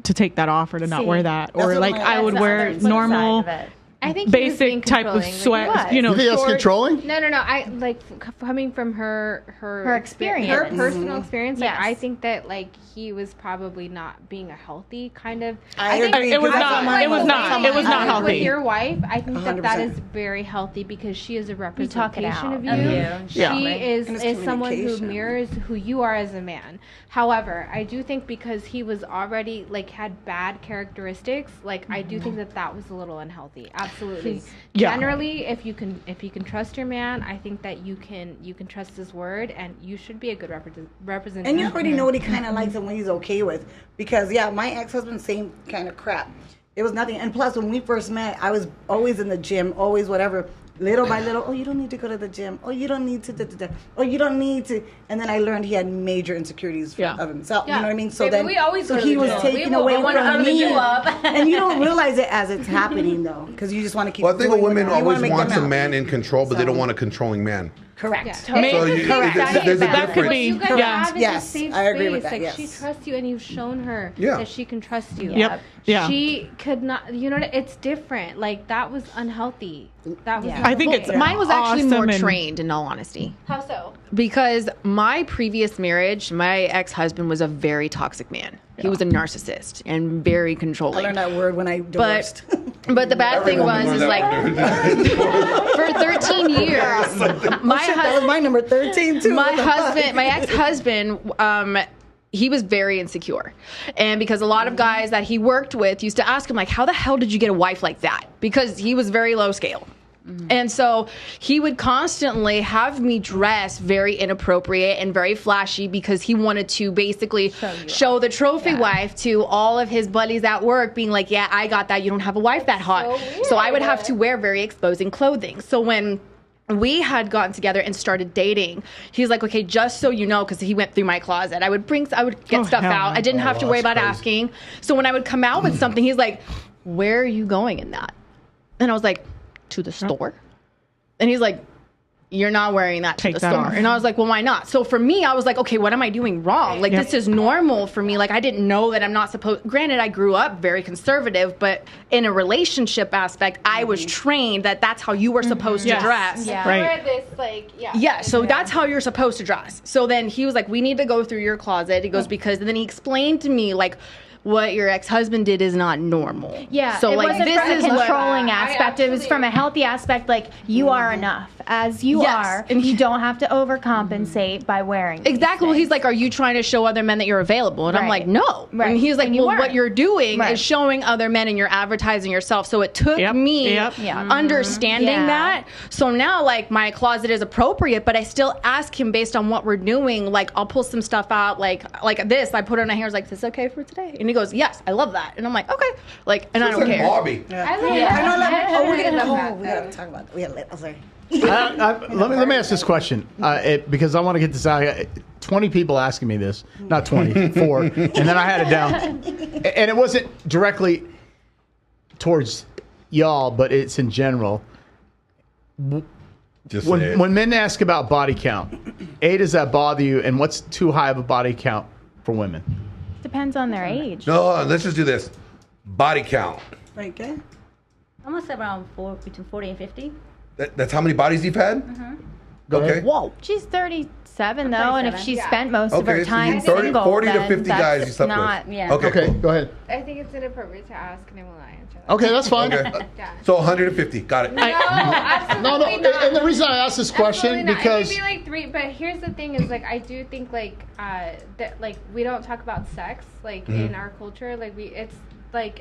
to take that off or to not See, wear that, that's or what like my- I would That's the wear other flip normal, side of it. I think he was being basic type of controlling, like, sweat. was. You know, You think that's shorts. controlling? No. I like coming from her experience. her personal experience. Like Yes. I think that like he was probably not being a healthy kind of. I think agree, It was 'cause not- that's what it was my- not- it was I not think healthy. With your wife, I think that 100%. is very healthy because she is a talk it representation out. of you. Of you. She Yeah. is And it's someone who communication. mirrors who you are as a man. However, I do think because he was already like had bad characteristics, like I do think that was a little unhealthy. Absolutely. Yeah. Generally, if you can trust your man, I think that you can trust his word, and you should be a good representation. And you already know what he kind of likes and what he's okay with. Because, yeah, my ex-husband, same kind of crap. It was nothing. And plus, when we first met, I was always in the gym, always whatever. Little by little, oh, you don't need to go to the gym. Oh, you don't need to. Oh, you don't need to. And then I learned he had major insecurities of himself. Yeah. You know what I mean? So Baby, then, we always so go to he the was gym. taken We away want to from lift me. you up. And you don't realize it as it's happening, though, because you just want to keep. Well, I think a doing woman what you always wanna make wants them a out. man in control, but they don't want a controlling man. Correct. Yeah. So there's a That could difference. be. You guys Yeah. have is Yes, a safe I agree with space. that, Like she yes. trusts you, and you've shown her Yeah. that she can trust you. Yep. Yeah. She could not. You know, it's different. Like that was unhealthy. That was. Yeah. Not I think cool. it's Mine was actually awesome more and- trained, in all honesty. How so? Because my previous marriage, my ex-husband was a very toxic man. He was a narcissist and very I controlling. learned that word when I divorced. But the bad thing was, is like, for 13 years, my That was my number 13 too. my What the fuck? husband, my ex-husband, he was very insecure. And because a lot of guys that he worked with used to ask him, like, how the hell did you get a wife like that? Because he was very low scale. And so he would constantly have me dress very inappropriate and very flashy because he wanted to basically show the trophy wife to all of his buddies at work, being like, yeah, I got that. You don't have a wife that hot. So I would have to wear very exposing clothing. So when we had gotten together and started dating, he's like, okay, just so you know, because he went through my closet, I would get stuff hell out. no. I didn't have to worry that's about crazy. asking. So when I would come out with something, he's like, where are you going in that? And I was like, to the store. And he's like, you're not wearing that to Take the that store. off. And I was like, well, why not? So for me, I was like, okay, what am I doing wrong? Like, Yep. this is normal for me. Like, I didn't know that I'm not supposed, granted, I grew up very conservative, but in a relationship aspect, I was trained that that's how you were supposed Yes. to dress. Yeah. Right. Wear this, like, yeah. Yeah, so that's how you're supposed to dress. So then he was like, we need to go through your closet. He goes, because, and then he explained to me, like, what your ex-husband did is not normal. Yeah, So it like, wasn't this from a is what, controlling I aspect. It was actually- from a healthy aspect, like you are enough as you Yes, are, and you don't have to overcompensate by wearing these exactly. Well, he's things. like, are you trying to show other men that you're available? And I'm Right. like, no. Right. And he's like, And you well, what weren't. you're doing Right. is showing other men and you're advertising yourself. So it took Yep. me Yep. Yeah. understanding Yeah. that. So now, like, my closet is appropriate, but I still ask him based on what we're doing. Like, I'll pull some stuff out, like this. I put it on my hair. I was like, is this okay for today? And he goes, yes, I love that. And I'm like, okay. Like, and I don't care. Barbie. I love I know, that. oh, we're I gonna, love we that. gotta talk about that. We gotta, I'm sorry. Let me ask this question because I want to get this out. 20 people asking me this, not 20, 4, and then I had it down, and it wasn't directly towards y'all, but it's in general. Just say it. When men ask about body count, does that bother you, and what's too high of a body count for women? Depends on their age. No, hold on, let's just do this. Body count. Okay. I'm gonna say around between 40 and 50. That's how many bodies you've had? Go Okay. ahead. Whoa. She's 37 though, and if 37. she Yeah. spent most of Okay, her so time you 30, single, 40 to then 50 that's guys you slept not, with. Yeah. Okay, Okay, cool. go ahead. I think it's inappropriate to ask, and I will not answer that. Okay, that's fine. Okay. Yeah. So 150. Got it. No, absolutely No, not. and the reason I asked this question Absolutely not. because It would be like 3, but here's the thing: is like I do think like that like we don't talk about sex like in our culture. Like it's like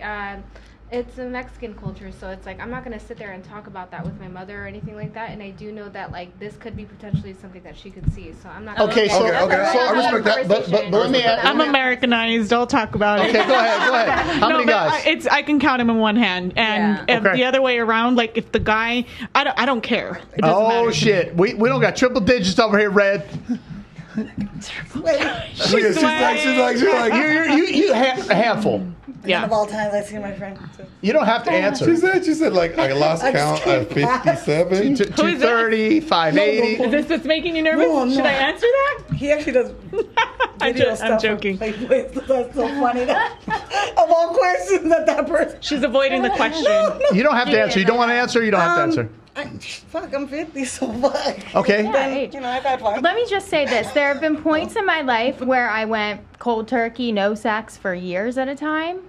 it's a Mexican culture, so it's like I'm not gonna sit there and talk about that with my mother or anything like that. And I do know that like this could be potentially something that she could see. So I'm not. Okay, so Okay, okay. so I respect that, but let me ask. I'm Americanized. I'll talk about it. Okay, go ahead. How many but guys? I can count them in one hand, and Yeah. if Okay. the other way around, like if the guy, I don't care. It doesn't matter Oh to me. shit, we don't got triple digits over here, Red. Look at- she's like, You a handful. Yeah. Of all times, I see my friend. You don't have to answer. she said like I lost count at 57. 230, 580. Is this what's making you nervous? No, I'm Should not. I answer that? He actually does I'm video I'm stuff on joking. Playboy. That's so funny. Of all questions that person. She's avoiding the question. You don't have to answer. You don't want to answer. You don't have to answer. Fuck, I'm 50, so fuck. Okay. Yeah, age. You know, I've had fun. Let me just say this. There have been points in my life where I went cold turkey, no sex for years at a time.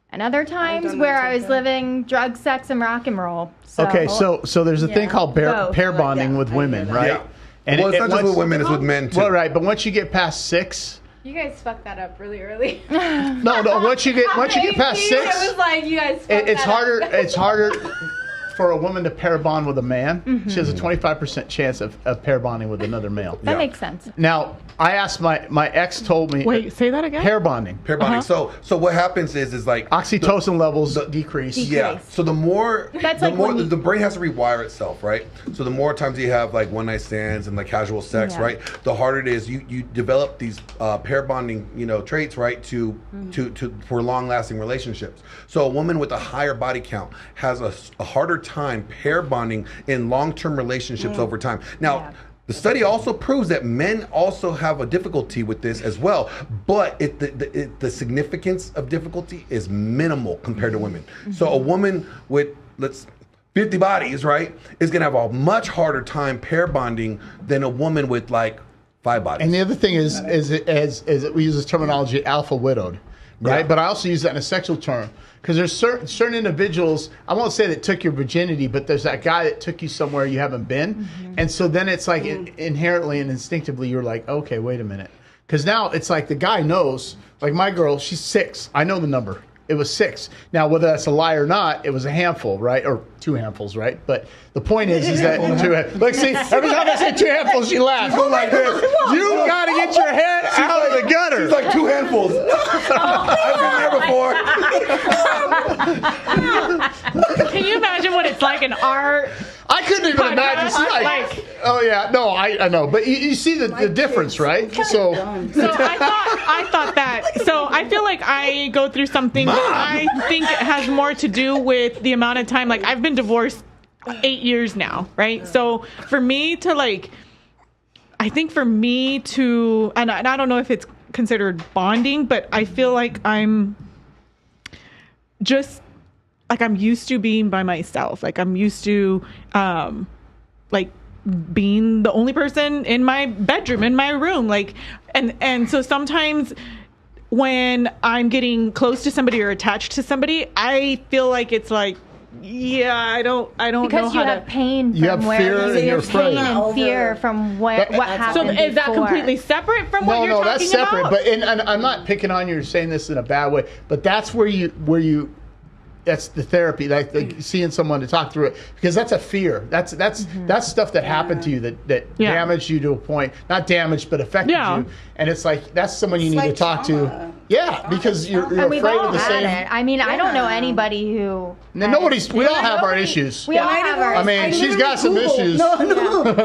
And other times done where that I too, was yeah. living drug, sex, and rock and roll. Okay, so there's a thing Yeah. called Both. pair bonding Yeah, with I know women, that. right? Yeah. Well, it's not just with women; it's with men too. Well, right, but once you get past 6, You guys fucked that up really early. no, once you get past It 6, was like you guys. Fucked it's that harder. Up. It's harder for a woman to pair bond with a man, she has a 25% chance of pair bonding with another male. That makes sense. Now, I asked my ex told me. Wait, say that again? Pair bonding. Pair bonding. So what happens is like Oxytocin levels decrease. Yeah. So the more That's the like more when you- the brain has to rewire itself, right? So the more times you have like one night stands and like casual sex, Yeah. right? The harder it is. You develop these pair bonding, traits, right? To for long lasting relationships. So a woman with a higher body count has a harder time pair bonding in long term relationships over time. Now. Yeah. The study also proves that men also have a difficulty with this as well, but the significance of difficulty is minimal compared to women. So a woman with 50 bodies, right, is gonna have a much harder time pair bonding than a woman with like 5 bodies. And the other thing is we use this terminology alpha widowed, right? Yeah. But I also use that in a sexual term because there's certain individuals, I won't say that took your virginity, but there's that guy that took you somewhere you haven't been. And so then it's like inherently and instinctively you're like, okay, wait a minute. Because now it's like the guy knows, like my girl, she's 6. I know the number. It was 6. Now, whether that's a lie or not, it was a handful, right? Or 2 handfuls, right? But the point is that like, see, every time I say 2 handfuls, she laughs. Go like this. You got to get your head out of the gutter. She's like 2 handfuls. I've been there before. Can you imagine what it's like in our I couldn't even imagine. See, like, oh yeah, no, I know, but you see the difference, right? So I thought that. So I feel like I go through something that I think it has more to do with the amount of time. Like I've been divorced 8 years now, right? So for me to like, I think for me to, and I don't know if it's considered bonding, but I feel like I'm just like I'm used to being by myself. Like I'm used to like being the only person in my bedroom, in my room. Like and so sometimes when I'm getting close to somebody or attached to somebody, I feel like it's like, yeah, I don't Because know you how have to. pain You from have where fear and you're pain afraid. and fear from what So happened is that before. completely separate from what you're no, talking that's separate. about? But and I'm not picking on you or saying this in a bad way, but that's where you. That's the therapy, like seeing someone to talk through it, because that's a fear. That's stuff that happened to you that Yeah. damaged you to a point, not damaged, but affected Yeah. you. And it's like that's someone you need like to talk trauma. to. Yeah, because you're And we've afraid all of the had same. it. I mean, I don't know anybody who. No, nobody's. We all have our issues. We all have our. I mean, she's got some issues. No.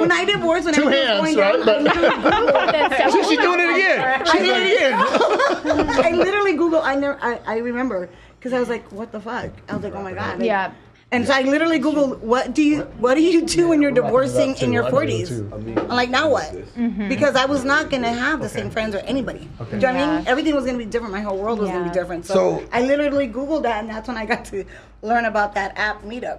When I divorced, when 2 everything hands, was right? going down, But she's doing it again. She's doing it again. I literally Googled. I remember because I was like, what the fuck? I was like, oh my god. Like, Yeah. And so I literally Googled, what do you do when you're divorcing in your 40s? I'm like, now what? Because I was not gonna have the same friends or anybody. Do you know what I mean? Everything was gonna be different. My whole world was gonna be different. So I literally Googled that, and that's when I got to learn about that app Meetup.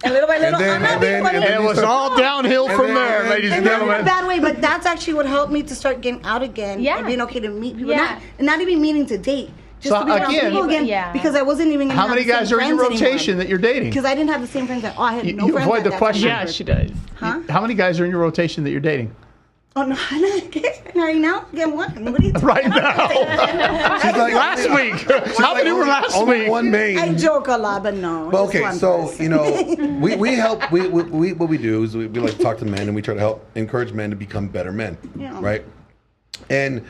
And little by little, I'm not being funny. And it was all downhill from there, ladies and And not in a gentlemen. bad way, but that's actually what helped me to start getting out again and being okay to meet people. Yeah. Not even meeting to date. Just So to be around again- people again. Yeah. Because I wasn't even gonna How have many the same guys are in your friends rotation anymore. that you're dating? Because I didn't have the same friends that I had no You friends avoid at the that question. time. Yeah, she does. Huh? How many guys are in your rotation that you're dating? Oh no, right now? Get one. What are you talking Right now. She's like, Last week. How many were last only week? one main. I joke a lot, but no. But just okay, one so person. we help. We what we do is we like to talk to men and we try to help encourage men to become better men, Yeah. right? And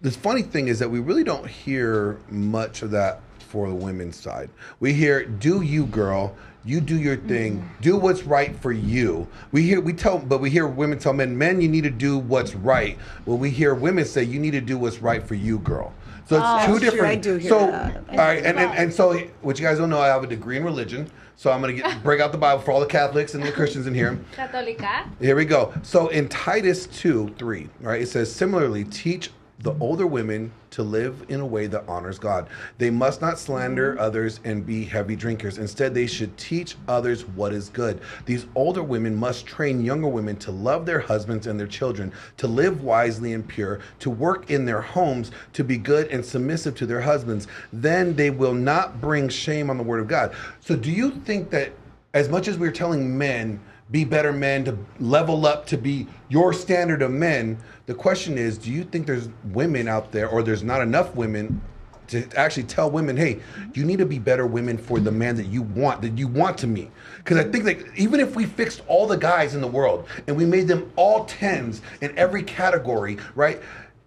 the funny thing is that we really don't hear much of that for the women's side. We hear, "Do you, girl? You do your thing. Do what's right for you." We hear women tell men, you need to do what's right. Well, we hear women say, "You need to do what's right for you, girl." So it's two That's true. different. I do hear so, that. all right, and so what you guys don't know, I have a degree in religion. So I'm gonna break out the Bible for all the Catholics and the Christians in here. Católica. Here we go. So in Titus 2:3, right, it says, "Similarly, teach the older women to live in a way that honors God. They must not slander others and be heavy drinkers. Instead, they should teach others what is good. These older women must train younger women to love their husbands and their children, to live wisely and pure, to work in their homes, to be good and submissive to their husbands. Then they will not bring shame on the word of God." So do you think that as much as we're telling men, be better men, to level up to be your standard of men, the question is, do you think there's women out there, or there's not enough women to actually tell women, hey, you need to be better women for the man that you want to meet. Because I think that even if we fixed all the guys in the world and we made them all 10s in every category, right?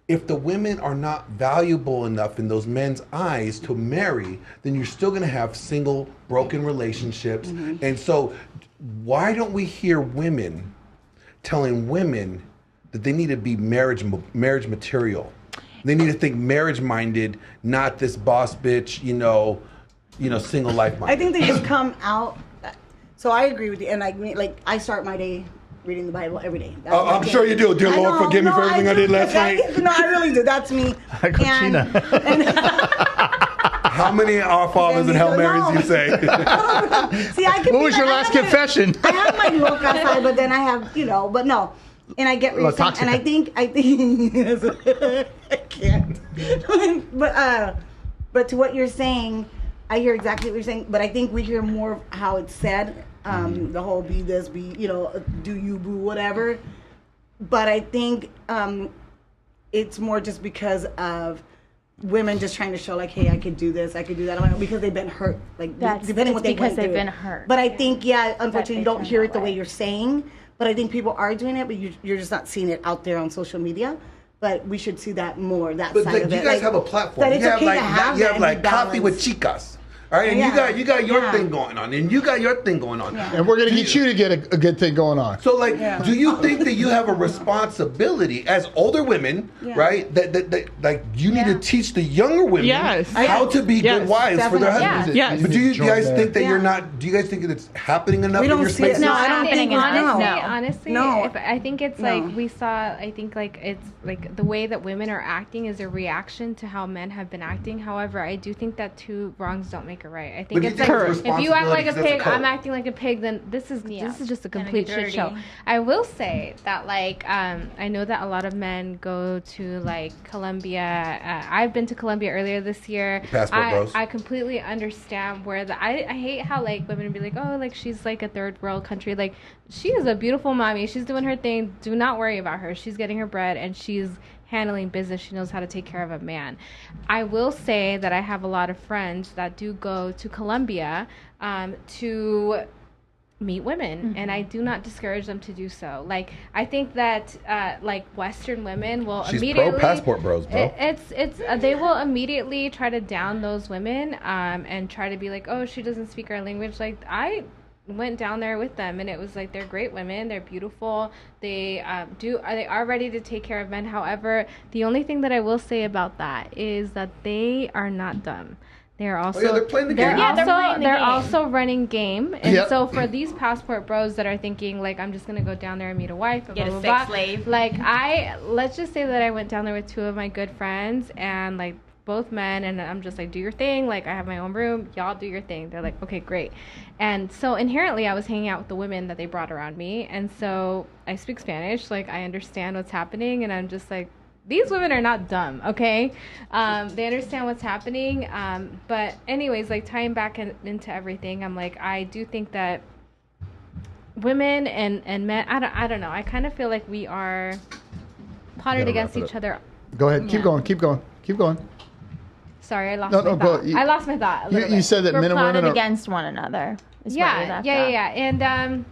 If the women are not valuable enough in those men's eyes to marry, then you're still going to have single, broken relationships. And so why don't we hear women telling women that they need to be marriage material? They need to think marriage-minded, not this boss bitch, single life minded. I think they just come out. So I agree with you. And I start my day reading the Bible every day. I'm sure you do. Dear Lord, forgive me for everything I did last night. No, I really do. That's me. How many Our Fathers and Hail Marys do you say? See, what was your last confession? I have my loca side, but then I have, but no. And I get what you're saying. And I think I can't. But to what you're saying, I hear exactly what you're saying. But I think we hear more of how it's said. The whole be this, be, do you, boo, whatever. But I think it's more just because of women just trying to show, like, hey, I could do this, I could do that, because they've been hurt. Like, depending what they went through. Because they've been hurt. But I think, unfortunately, you don't hear it the way you're saying. But I think people are doing it, but you're just not seeing it out there on social media. But we should see that more, side of it. You guys have a platform. You have like Coffee with Chicas. All right, and you got your thing going on, and you got your thing going on. Yeah. And we're going to get you to get a good thing going on. So, do you think that you have a responsibility as older women, right, that like you need to teach the younger women how to be good wives for their husbands? Yes. But do you guys think that you're not, do you guys think that it's happening enough in your space? No, I don't think honestly, no. I think it's it's like the way that women are acting is a reaction to how men have been acting. However, I do think that two wrongs don't make it right. I think it's like if you act like a pig, I'm acting like a pig, then this is just a complete shit show. I will say that I know that a lot of men go to Colombia. I've been to Colombia earlier this year. Passport bros. I completely understand where I hate how women be like, oh, she's a third world country. She is a beautiful mommy. She's doing her thing. Do not worry about her. She's getting her bread and she's handling business. She knows how to take care of a man. I will say that I have a lot of friends that do go to Colombia to meet women, and I do not discourage them to do so. I think that Western women will immediately pro passport bros, bro. They will immediately try to down those women and try to be like, oh, she doesn't speak our language. I went down there with them, and it was they're great women, they're beautiful, they are ready to take care of men. However, the only thing that I will say about that is that they are not dumb. They're also they're playing the game. They're also running game. And so for these passport bros that are thinking I'm just gonna go down there and meet a wife, and get a sex slave. Let's just say that I went down there with two of my good friends, and both men, and I'm just do your thing. I have my own room. Y'all do your thing. They're okay, great. And so inherently, I was hanging out with the women that they brought around me, and so I speak Spanish. I understand what's happening, and I'm just these women are not dumb, okay? They understand what's happening. But anyways, tying back into everything, I'm I do think that women and men, I don't know. I kind of feel we are plotted against each other. Go ahead. Yeah. Keep going. Sorry, I lost my thought. I lost my thought. You said that men and women are against one another. Yeah. And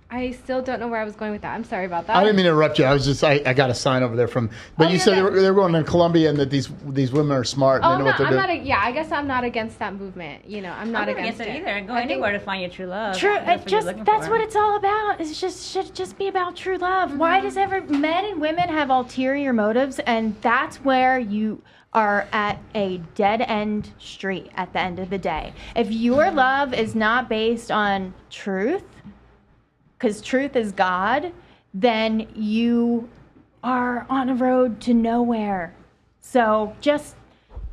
I still don't know where I was going with that. I'm sorry about that. I didn't mean to interrupt you. I was just I got a sign over there from. But you said they're going to Colombia and that these women are smart. And they know what they're doing. I guess I'm not against that movement. I'm not against it either. Go anywhere to find your true love. That's what it's all about. It should just be about true love. Mm-hmm. Why does men and women have ulterior motives? And that's where you are at a dead-end street at the end of the day. If your love is not based on truth, because truth is God, then you are on a road to nowhere. So just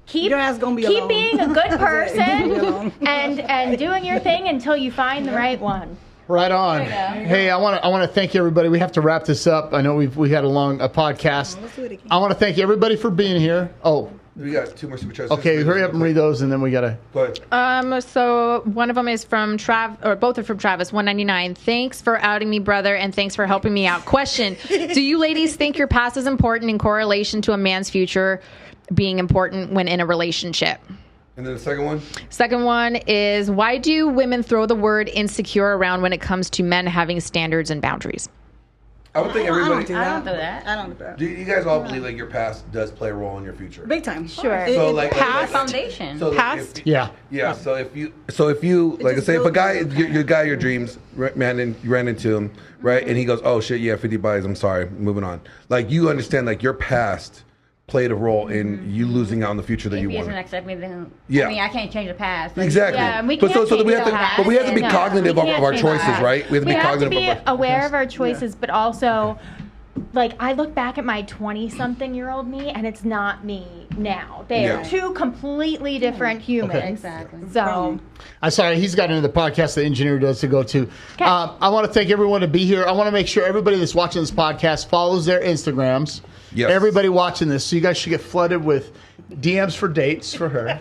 keep being a good person and doing your thing until you find the right one. Right on. Hey, I want to thank everybody. We have to wrap this up. I know we had a long podcast. I want to thank everybody for being here. Oh, We got 2 more super chats. Okay, hurry up and read those, and then we gotta. Go ahead. So one of them is from both are from Travis, 199. Thanks for outing me, brother, and thanks for helping me out. Question: do you ladies think your past is important in correlation to a man's future being important when in a relationship? And then the second one? Second one is, why do women throw the word insecure around when it comes to men having standards and boundaries? I would think everybody. I don't do that. I don't do that. Do you guys all believe like your past does play a role in your future? Big time. Sure. So like Past foundation. So Past? Yeah. So if you like, say if a guy, your guy, your dreams, man, and you ran into him, right, and he goes, oh shit, yeah, 50 buys, I'm sorry, moving on. Like you understand, like your past played a role in you losing out in the future that If you he doesn't wanted. accept me, then Yeah. I mean, I can't change the past. Like, Exactly. Yeah, and we but can't so we change have to, the past. but we have to be No, cognitive we of can't our change choices, that. right? We have to We be have to cognitive be of our. aware of our choices, but also, like, I look back at my 20-something-year-old me, and it's not me now. They are Yeah. two completely different humans. Okay. Exactly. So, I'm sorry, he's got another podcast the engineer does to go to. I want to thank everyone to be here. I want to make sure everybody that's watching this podcast follows their Instagrams. Yes. Everybody watching this, so you guys should get flooded with DMs for dates for her.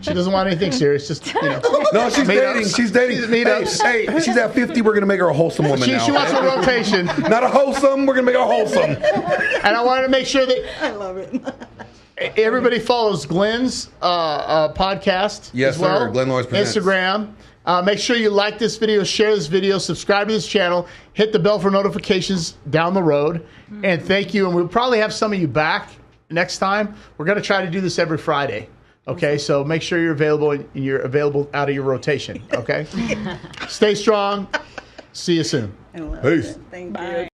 She doesn't want anything serious, just, you know. No, she's dating. Meetups. She's dating. She's meetups. Hey, she's at 50. We're gonna make her a wholesome woman now. She wants a rotation. Not a wholesome. We're gonna make her wholesome. And I wanted to make sure that I love it. everybody follows Glenn's podcast Yes, as well. sir. Glenn Lawrence Presents. Instagram. Make sure you like this video, share this video, subscribe to this channel, hit the bell for notifications down the road. And thank you. And we'll probably have some of you back next time. We're going to try to do this every Friday. Okay, so make sure you're available and you're available out of your rotation. Okay? Stay strong. See you soon. I love Peace. it. Thank you.